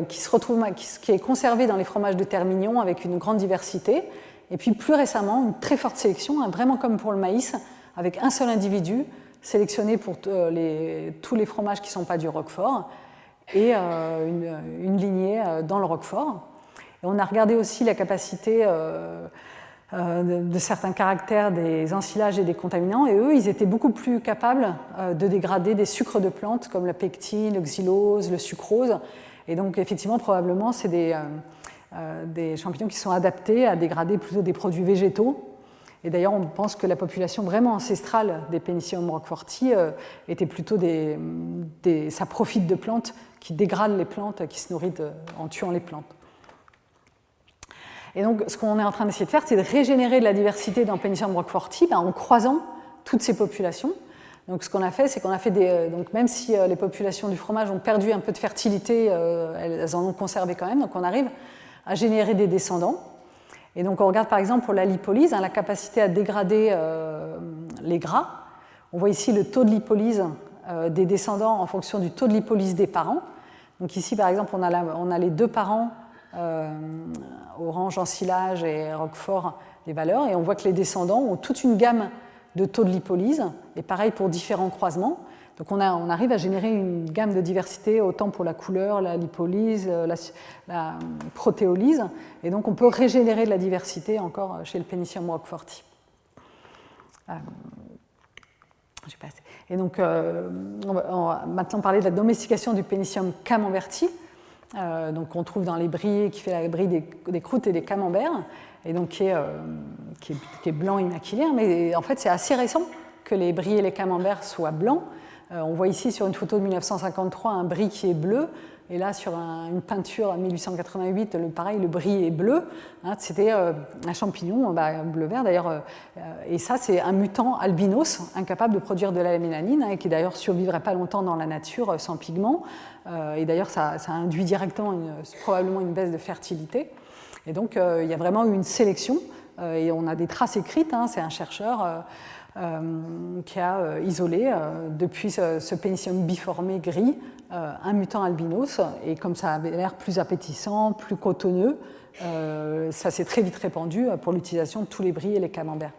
qui est conservé dans les fromages de termignon avec une grande diversité. Et puis plus récemment, une très forte sélection, vraiment comme pour le maïs, avec un seul individu sélectionné pour tous les fromages qui ne sont pas du roquefort, et une lignée dans le roquefort. Et on a regardé aussi la capacité de certains caractères des ensilages et des contaminants, et eux, ils étaient beaucoup plus capables de dégrader des sucres de plantes comme la pectine, le xylose, le sucrose. Et donc effectivement, probablement, c'est des champignons qui sont adaptés à dégrader plutôt des produits végétaux. Et d'ailleurs, on pense que la population vraiment ancestrale des Penicillium roqueforti était plutôt ça profite de plantes qui dégradent les plantes, qui se nourrissent en tuant les plantes. Et donc, ce qu'on est en train d'essayer de faire, c'est de régénérer de la diversité dans Penicillium roqueforti en croisant toutes ces populations. Donc, ce qu'on a fait, c'est qu'on a fait donc, même si les populations du fromage ont perdu un peu de fertilité, elles en ont conservé quand même. Donc, on arrive à générer des descendants. Et donc on regarde par exemple pour la lipolyse, la capacité à dégrader les gras. On voit ici le taux de lipolyse des descendants en fonction du taux de lipolyse des parents. Donc ici par exemple on a les deux parents, orange, ensilage et roquefort, les valeurs, et on voit que les descendants ont toute une gamme de taux de lipolyse, et pareil pour différents croisements. Donc on arrive à générer une gamme de diversité autant pour la couleur, la lipolyse, la protéolyse, et donc on peut régénérer de la diversité encore chez le Penicillium roqueforti. Et donc on va maintenant parler de la domestication du Penicillium camemberti, donc qu'on trouve dans les bris, qui fait la brie des croûtes et des camemberts, et donc qui est blanc immaculé, mais en fait c'est assez récent que les bris et les camemberts soient blancs. On voit ici sur une photo de 1953 un brie qui est bleu, et là sur une peinture en 1888, pareil, le brie est bleu. C'était un champignon bleu-vert d'ailleurs, et ça c'est un mutant albinos, incapable de produire de la mélanine, et qui d'ailleurs survivrait pas longtemps dans la nature sans pigments, et d'ailleurs ça induit directement probablement une baisse de fertilité. Et donc il y a vraiment eu une sélection, et on a des traces écrites, c'est un chercheur qui a isolé depuis ce pénicillium biformé gris un mutant albinos, et comme ça avait l'air plus appétissant, plus cotonneux, ça s'est très vite répandu pour l'utilisation de tous les bris et les camemberts.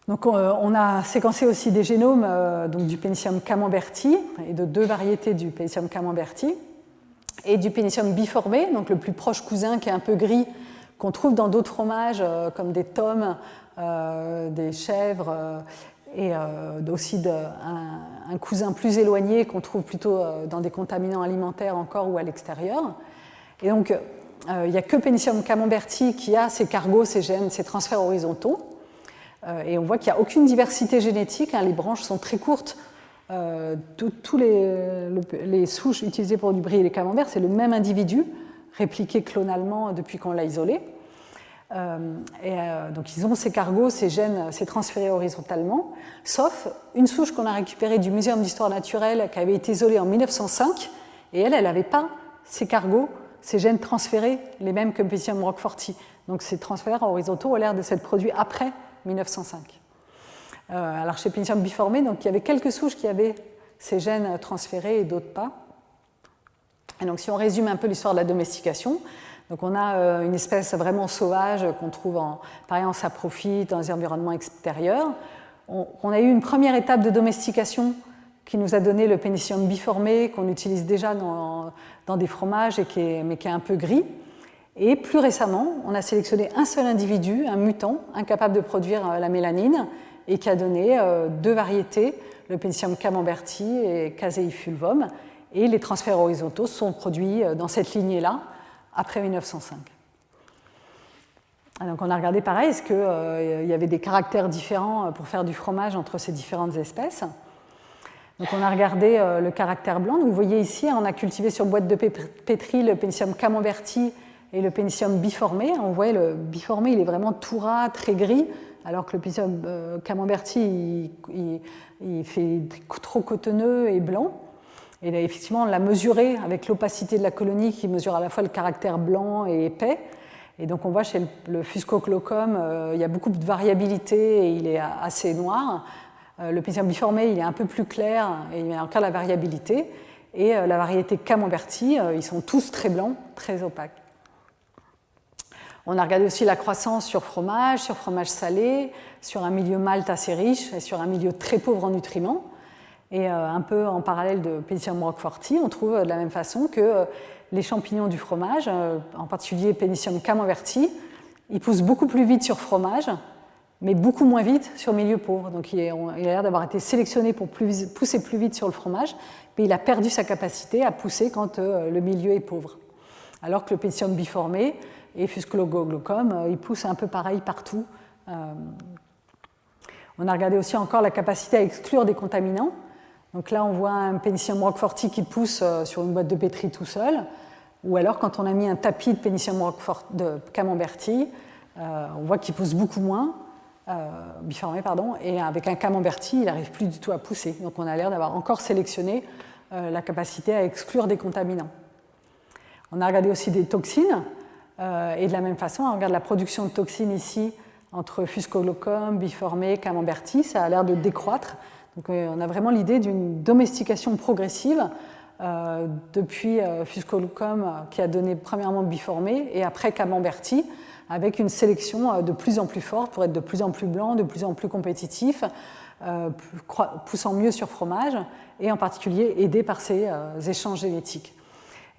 Donc on a séquencé aussi des génomes donc du Penicillium camemberti et de deux variétés du Penicillium camemberti et du Penicillium biformé, donc le plus proche cousin qui est un peu gris, qu'on trouve dans d'autres fromages comme des tomes, des chèvres, et aussi un cousin plus éloigné qu'on trouve plutôt dans des contaminants alimentaires encore ou à l'extérieur. Et donc il n'y a que Penicillium camemberti qui a ces cargos, ces gènes, ces transferts horizontaux, et on voit qu'il n'y a aucune diversité génétique, les branches sont très courtes. Tous les souches utilisées pour du brie et les camemberts, c'est le même individu, répliqué clonalement depuis qu'on l'a isolé. Donc ils ont ces cargos, ces gènes, ces transférés horizontalement, sauf une souche qu'on a récupérée du Muséum d'histoire naturelle qui avait été isolée en 1905, et elle n'avait pas ces cargos, ces gènes transférés, les mêmes que Penicillium roqueforti. Donc ces transferts horizontaux ont l'air de s'être produits après 1905. Alors chez Penicillium biformé, donc il y avait quelques souches qui avaient ces gènes transférés et d'autres pas. Et donc si on résume un peu l'histoire de la domestication, donc on a une espèce vraiment sauvage qu'on trouve en saprophyte, dans les environnements extérieurs. On a eu une première étape de domestication qui nous a donné le Penicillium biformé qu'on utilise déjà dans des fromages, mais qui est un peu gris. Et plus récemment, on a sélectionné un seul individu, un mutant, incapable de produire la mélanine, et qui a donné deux variétés, le Penicillium camemberti et Casei fulvum, et les transferts horizontaux sont produits dans cette lignée-là, après 1905. Donc on a regardé pareil, est-ce qu'il y avait des caractères différents pour faire du fromage entre ces différentes espèces. Donc on a regardé le caractère blanc. Donc vous voyez ici, on a cultivé sur boîte de pétri le Pénicillium camemberti et le Pénicillium biformé. On voit le biformé, il est vraiment tout ras, très gris, alors que le Pénicillium camemberti, il fait trop cotonneux et blanc. Et là, effectivement, on l'a mesuré avec l'opacité de la colonie qui mesure à la fois le caractère blanc et épais. Et donc on voit chez le Fuscochlocum, il y a beaucoup de variabilité et il est assez noir. Le Pénicillium biformé, il est un peu plus clair et il y a encore la variabilité. Et la variété camemberti, ils sont tous très blancs, très opaques. On a regardé aussi la croissance sur fromage salé, sur un milieu malt assez riche et sur un milieu très pauvre en nutriments. Et un peu en parallèle de Pénicillium roqueforti, on trouve de la même façon que les champignons du fromage, en particulier Pénicillium camemberti, ils poussent beaucoup plus vite sur fromage, mais beaucoup moins vite sur milieu pauvre. Donc il a l'air d'avoir été sélectionné pour pousser plus vite sur le fromage, mais il a perdu sa capacité à pousser quand le milieu est pauvre. Alors que le Pénicillium biformé et Fuscochlocum, ils poussent un peu pareil partout. On a regardé aussi encore la capacité à exclure des contaminants. Donc là, on voit un Pénicillium roqueforti qui pousse sur une boîte de pétri tout seul, ou alors quand on a mis un tapis de Pénicillium de camemberti, on voit qu'il pousse beaucoup moins, biformé, pardon, et avec un camemberti, il n'arrive plus du tout à pousser. Donc on a l'air d'avoir encore sélectionné la capacité à exclure des contaminants. On a regardé aussi des toxines, et de la même façon, on regarde la production de toxines ici entre Fuscochlocum, biformé, camemberti, ça a l'air de décroître. Donc on a vraiment l'idée d'une domestication progressive depuis Fuscochlocum qui a donné premièrement biformé et après camemberti, avec une sélection de plus en plus forte pour être de plus en plus blanc, de plus en plus compétitif, poussant mieux sur fromage et en particulier aidé par ces échanges génétiques.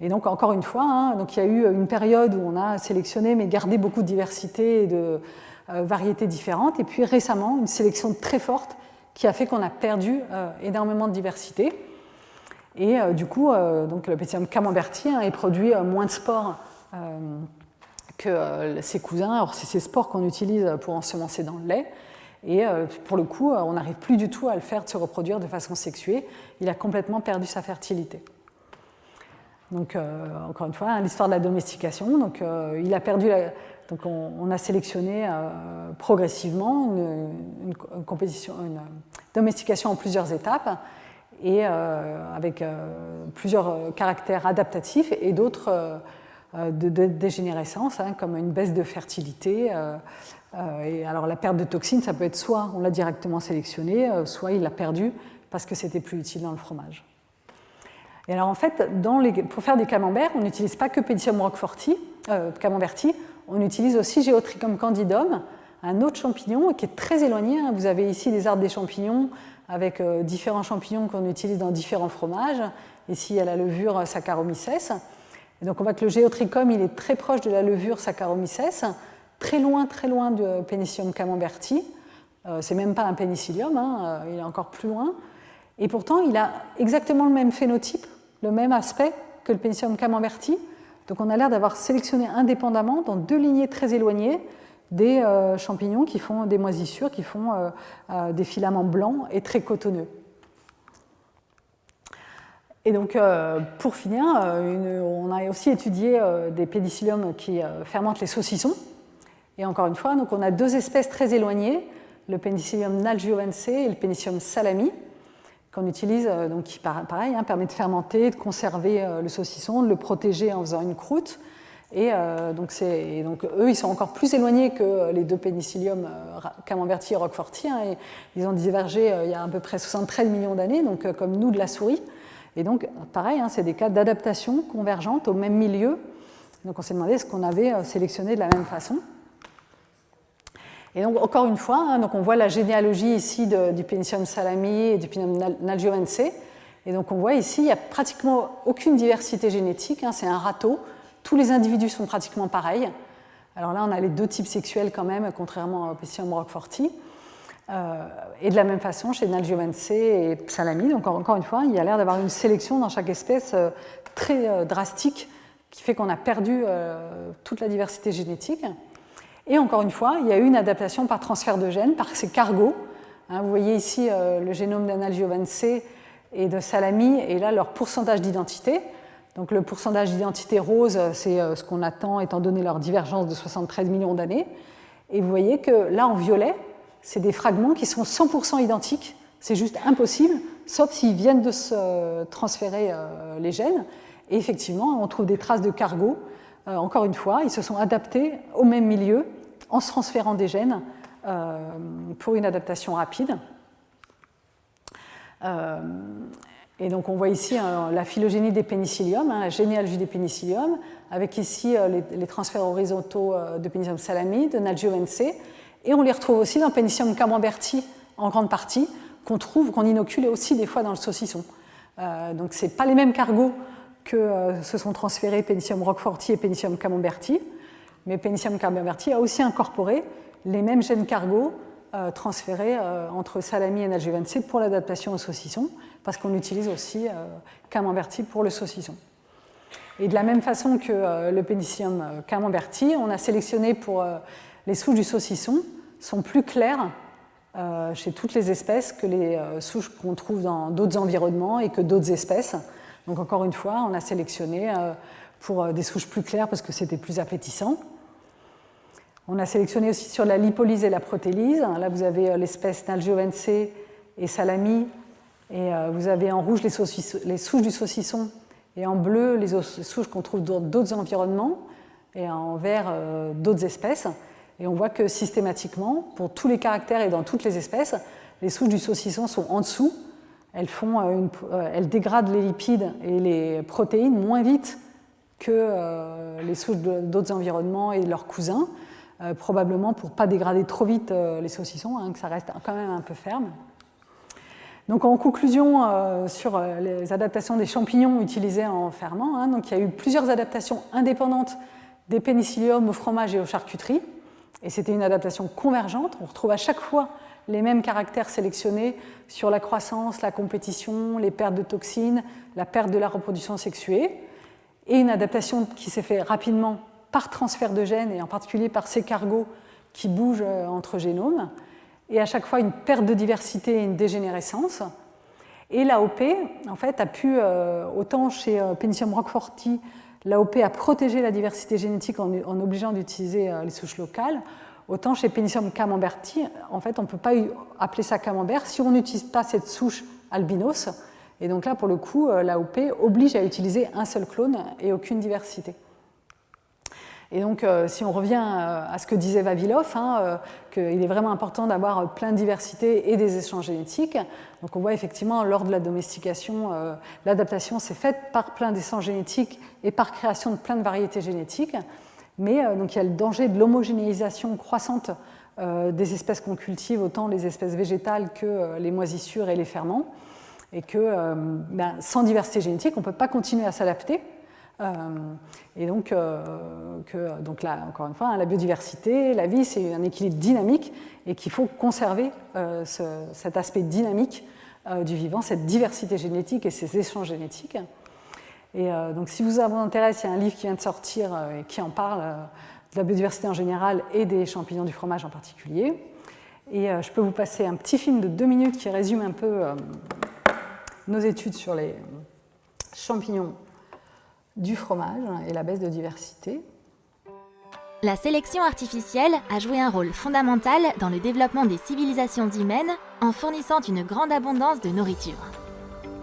Et donc encore une fois, donc il y a eu une période où on a sélectionné mais gardé beaucoup de diversité et de variétés différentes, et puis récemment une sélection très forte qui a fait qu'on a perdu énormément de diversité. Et du coup, donc le Pénicillium camemberti il produit moins de spores que ses cousins. Alors c'est ces spores qu'on utilise pour ensemencer dans le lait. Et pour le coup, on n'arrive plus du tout à le faire se reproduire de façon sexuée. Il a complètement perdu sa fertilité. Donc encore une fois, l'histoire de la domestication. Donc il a perdu Donc on a sélectionné progressivement une domestication en plusieurs étapes et avec plusieurs caractères adaptatifs et d'autres de dégénérescence, comme une baisse de fertilité. Et alors la perte de toxines, ça peut être soit on l'a directement sélectionné, soit il l'a perdu parce que c'était plus utile dans le fromage. Et alors en fait, pour faire des camemberts, on n'utilise pas que Pénicillium roqueforti, camemberti, on utilise aussi Geotrichum candidum, un autre champignon qui est très éloigné. Vous avez ici des arbres des champignons avec différents champignons qu'on utilise dans différents fromages. Ici, il y a la levure Saccharomyces. Et donc on voit que le Geotrichum, il est très proche de la levure Saccharomyces, très loin du Pénicillium camemberti. C'est même pas un pénicillium, il est encore plus loin. Et pourtant, il a exactement le même phénotype, le même aspect que le Pénicillium camemberti. Donc on a l'air d'avoir sélectionné indépendamment, dans deux lignées très éloignées, des champignons qui font des moisissures, qui font des filaments blancs et très cotonneux. Et donc, pour finir, on a aussi étudié des pénicilliums qui fermentent les saucissons. Et encore une fois, donc on a deux espèces très éloignées, le Pénicillium nalgiovense et le Pénicillium salami, qu'on utilise, donc qui pareil, permet de fermenter, de conserver le saucisson, de le protéger en faisant une croûte. Et donc eux, ils sont encore plus éloignés que les deux pénicilliums camemberti et roqueforti. Et ils ont divergé il y a à peu près 73 millions d'années, donc comme nous de la souris. Et donc, pareil, c'est des cas d'adaptation convergente au même milieu. Donc on s'est demandé est-ce qu'on avait sélectionné de la même façon. Et donc, encore une fois, donc on voit la généalogie ici du Pénicillium salami et du Pénicillium nalgiovense. Et donc, on voit ici, il n'y a pratiquement aucune diversité génétique. C'est un râteau. Tous les individus sont pratiquement pareils. Alors là, on a les deux types sexuels quand même, contrairement au Pénicillium roqueforti. Et de la même façon, chez nalgiovense et salami. Donc, encore une fois, il y a l'air d'avoir une sélection dans chaque espèce très drastique qui fait qu'on a perdu toute la diversité génétique. Et encore une fois, il y a eu une adaptation par transfert de gènes, par ces cargos. Vous voyez ici le génome d'Analgiovense et de Salami, et là leur pourcentage d'identité. Donc le pourcentage d'identité rose, c'est ce qu'on attend étant donné leur divergence de 73 millions d'années. Et vous voyez que là, en violet, c'est des fragments qui sont 100% identiques. C'est juste impossible, sauf s'ils viennent de se transférer les gènes. Et effectivement, on trouve des traces de cargos. Encore une fois, ils se sont adaptés au même milieu en se transférant des gènes pour une adaptation rapide. Et donc on voit ici la phylogénie des pénicilliums, la généalogie des pénicilliums, avec ici les transferts horizontaux de Pénicillium salami, de Nalgiovense, et on les retrouve aussi dans Pénicillium camemberti en grande partie, qu'on inocule aussi des fois dans le saucisson. Donc ce n'est pas les mêmes cargos que se sont transférés Pénicillium roqueforti et Pénicillium camemberti, mais Pénicillium camemberti a aussi incorporé les mêmes gènes cargos transférés entre salami et Nalgiovense pour l'adaptation au saucisson, parce qu'on utilise aussi camemberti pour le saucisson. Et de la même façon que le Pénicillium camemberti, on a sélectionné pour les souches du saucisson, sont plus claires chez toutes les espèces que les souches qu'on trouve dans d'autres environnements et que d'autres espèces. Donc encore une fois, on a sélectionné pour des souches plus claires parce que c'était plus appétissant. On a sélectionné aussi sur la lipolyse et la protélyse. Là, vous avez l'espèce Nalgiovense et Salami, et vous avez en rouge les souches du saucisson, et en bleu les souches qu'on trouve dans d'autres environnements, et en vert d'autres espèces. Et on voit que systématiquement, pour tous les caractères et dans toutes les espèces, les souches du saucisson sont en dessous. Elles dégradent les lipides et les protéines moins vite que les souches d'autres environnements et de leurs cousins, probablement pour ne pas dégrader trop vite les saucissons, que ça reste quand même un peu ferme. Donc en conclusion sur les adaptations des champignons utilisés en ferment, donc il y a eu plusieurs adaptations indépendantes des pénicilliums au fromage et aux charcuteries, et c'était une adaptation convergente. On retrouve à chaque fois les mêmes caractères sélectionnés sur la croissance, la compétition, les pertes de toxines, la perte de la reproduction sexuée, et une adaptation qui s'est faite rapidement par transfert de gènes, et en particulier par ces cargos qui bougent entre génomes, et à chaque fois une perte de diversité et une dégénérescence. Et l'AOP, en fait, a pu, autant chez Pénicillium roqueforti, l'AOP a protégé la diversité génétique en obligeant d'utiliser les souches locales, autant chez Pénicillium camemberti, en fait, on ne peut pas appeler ça camembert si on n'utilise pas cette souche albinos. Et donc là, pour le coup, l'AOP oblige à utiliser un seul clone et aucune diversité. Et donc, si on revient à ce que disait Vavilov, qu'il est vraiment important d'avoir plein de diversité et des échanges génétiques. Donc, on voit effectivement, lors de la domestication, l'adaptation s'est faite par plein d'échanges génétiques et par création de plein de variétés génétiques. Mais donc, il y a le danger de l'homogénéisation croissante des espèces qu'on cultive, autant les espèces végétales que les moisissures et les ferments. Et que sans diversité génétique, on ne peut pas continuer à s'adapter. Et donc là, encore une fois, la biodiversité, la vie, c'est un équilibre dynamique et qu'il faut conserver cet aspect dynamique du vivant, cette diversité génétique et ces échanges génétiques. Et donc, si vous avez intérêt, il y a un livre qui vient de sortir et qui en parle de la biodiversité en général et des champignons du fromage en particulier. Et je peux vous passer un petit film de 2 minutes qui résume un peu nos études sur les champignons du fromage et la baisse de diversité. La sélection artificielle a joué un rôle fondamental dans le développement des civilisations humaines en fournissant une grande abondance de nourriture.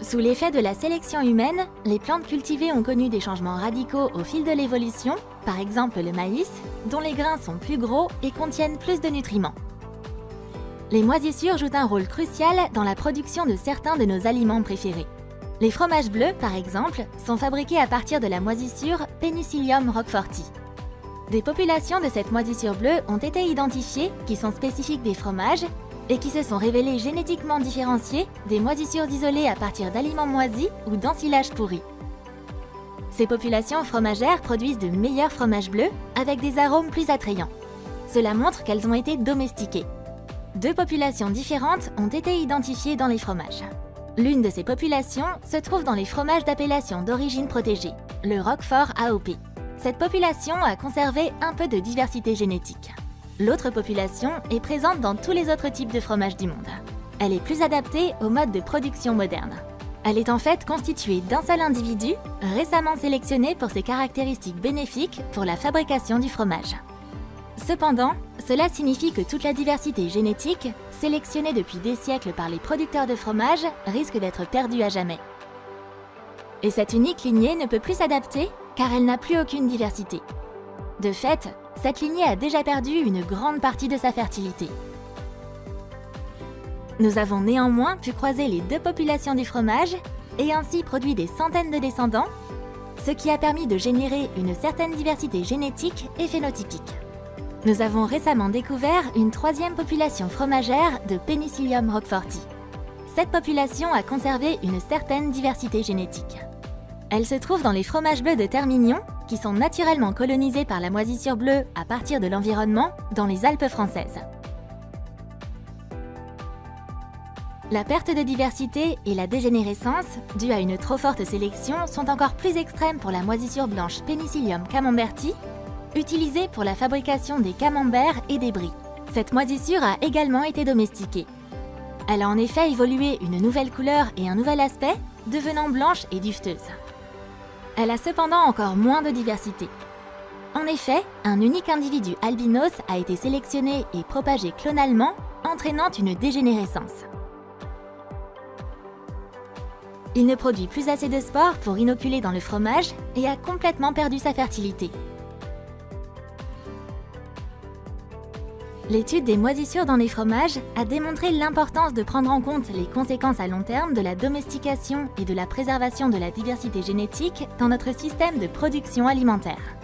Sous l'effet de la sélection humaine, les plantes cultivées ont connu des changements radicaux au fil de l'évolution, par exemple le maïs, dont les grains sont plus gros et contiennent plus de nutriments. Les moisissures jouent un rôle crucial dans la production de certains de nos aliments préférés. Les fromages bleus, par exemple, sont fabriqués à partir de la moisissure Pénicillium roqueforti. Des populations de cette moisissure bleue ont été identifiées qui sont spécifiques des fromages et qui se sont révélées génétiquement différenciées des moisissures isolées à partir d'aliments moisis ou d'ensilage pourri. Ces populations fromagères produisent de meilleurs fromages bleus avec des arômes plus attrayants. Cela montre qu'elles ont été domestiquées. 2 populations différentes ont été identifiées dans les fromages. L'une de ces populations se trouve dans les fromages d'appellation d'origine protégée, le Roquefort AOP. Cette population a conservé un peu de diversité génétique. l'autre population est présente dans tous les autres types de fromages du monde. Elle est plus adaptée au mode de production moderne. Elle est en fait constituée d'un seul individu, récemment sélectionné pour ses caractéristiques bénéfiques pour la fabrication du fromage. Cependant, cela signifie que toute la diversité génétique, sélectionnée depuis des siècles par les producteurs de fromage, risque d'être perdue à jamais. Et cette unique lignée ne peut plus s'adapter car elle n'a plus aucune diversité. De fait, cette lignée a déjà perdu une grande partie de sa fertilité. Nous avons néanmoins pu croiser les deux populations du fromage et ainsi produit des centaines de descendants, ce qui a permis de générer une certaine diversité génétique et phénotypique. Nous avons récemment découvert une troisième population fromagère de Penicillium roqueforti. Cette population a conservé une certaine diversité génétique. Elle se trouve dans les fromages bleus de Termignon, qui sont naturellement colonisés par la moisissure bleue à partir de l'environnement dans les Alpes françaises. La perte de diversité et la dégénérescence, due à une trop forte sélection, sont encore plus extrêmes pour la moisissure blanche Penicillium camemberti, utilisée pour la fabrication des camemberts et des brie. Cette moisissure a également été domestiquée. Elle a en effet évolué une nouvelle couleur et un nouvel aspect, devenant blanche et dufteuse. Elle a cependant encore moins de diversité. En effet, un unique individu albinos a été sélectionné et propagé clonalement, entraînant une dégénérescence. Il ne produit plus assez de spores pour inoculer dans le fromage et a complètement perdu sa fertilité. L'étude des moisissures dans les fromages a démontré l'importance de prendre en compte les conséquences à long terme de la domestication et de la préservation de la diversité génétique dans notre système de production alimentaire.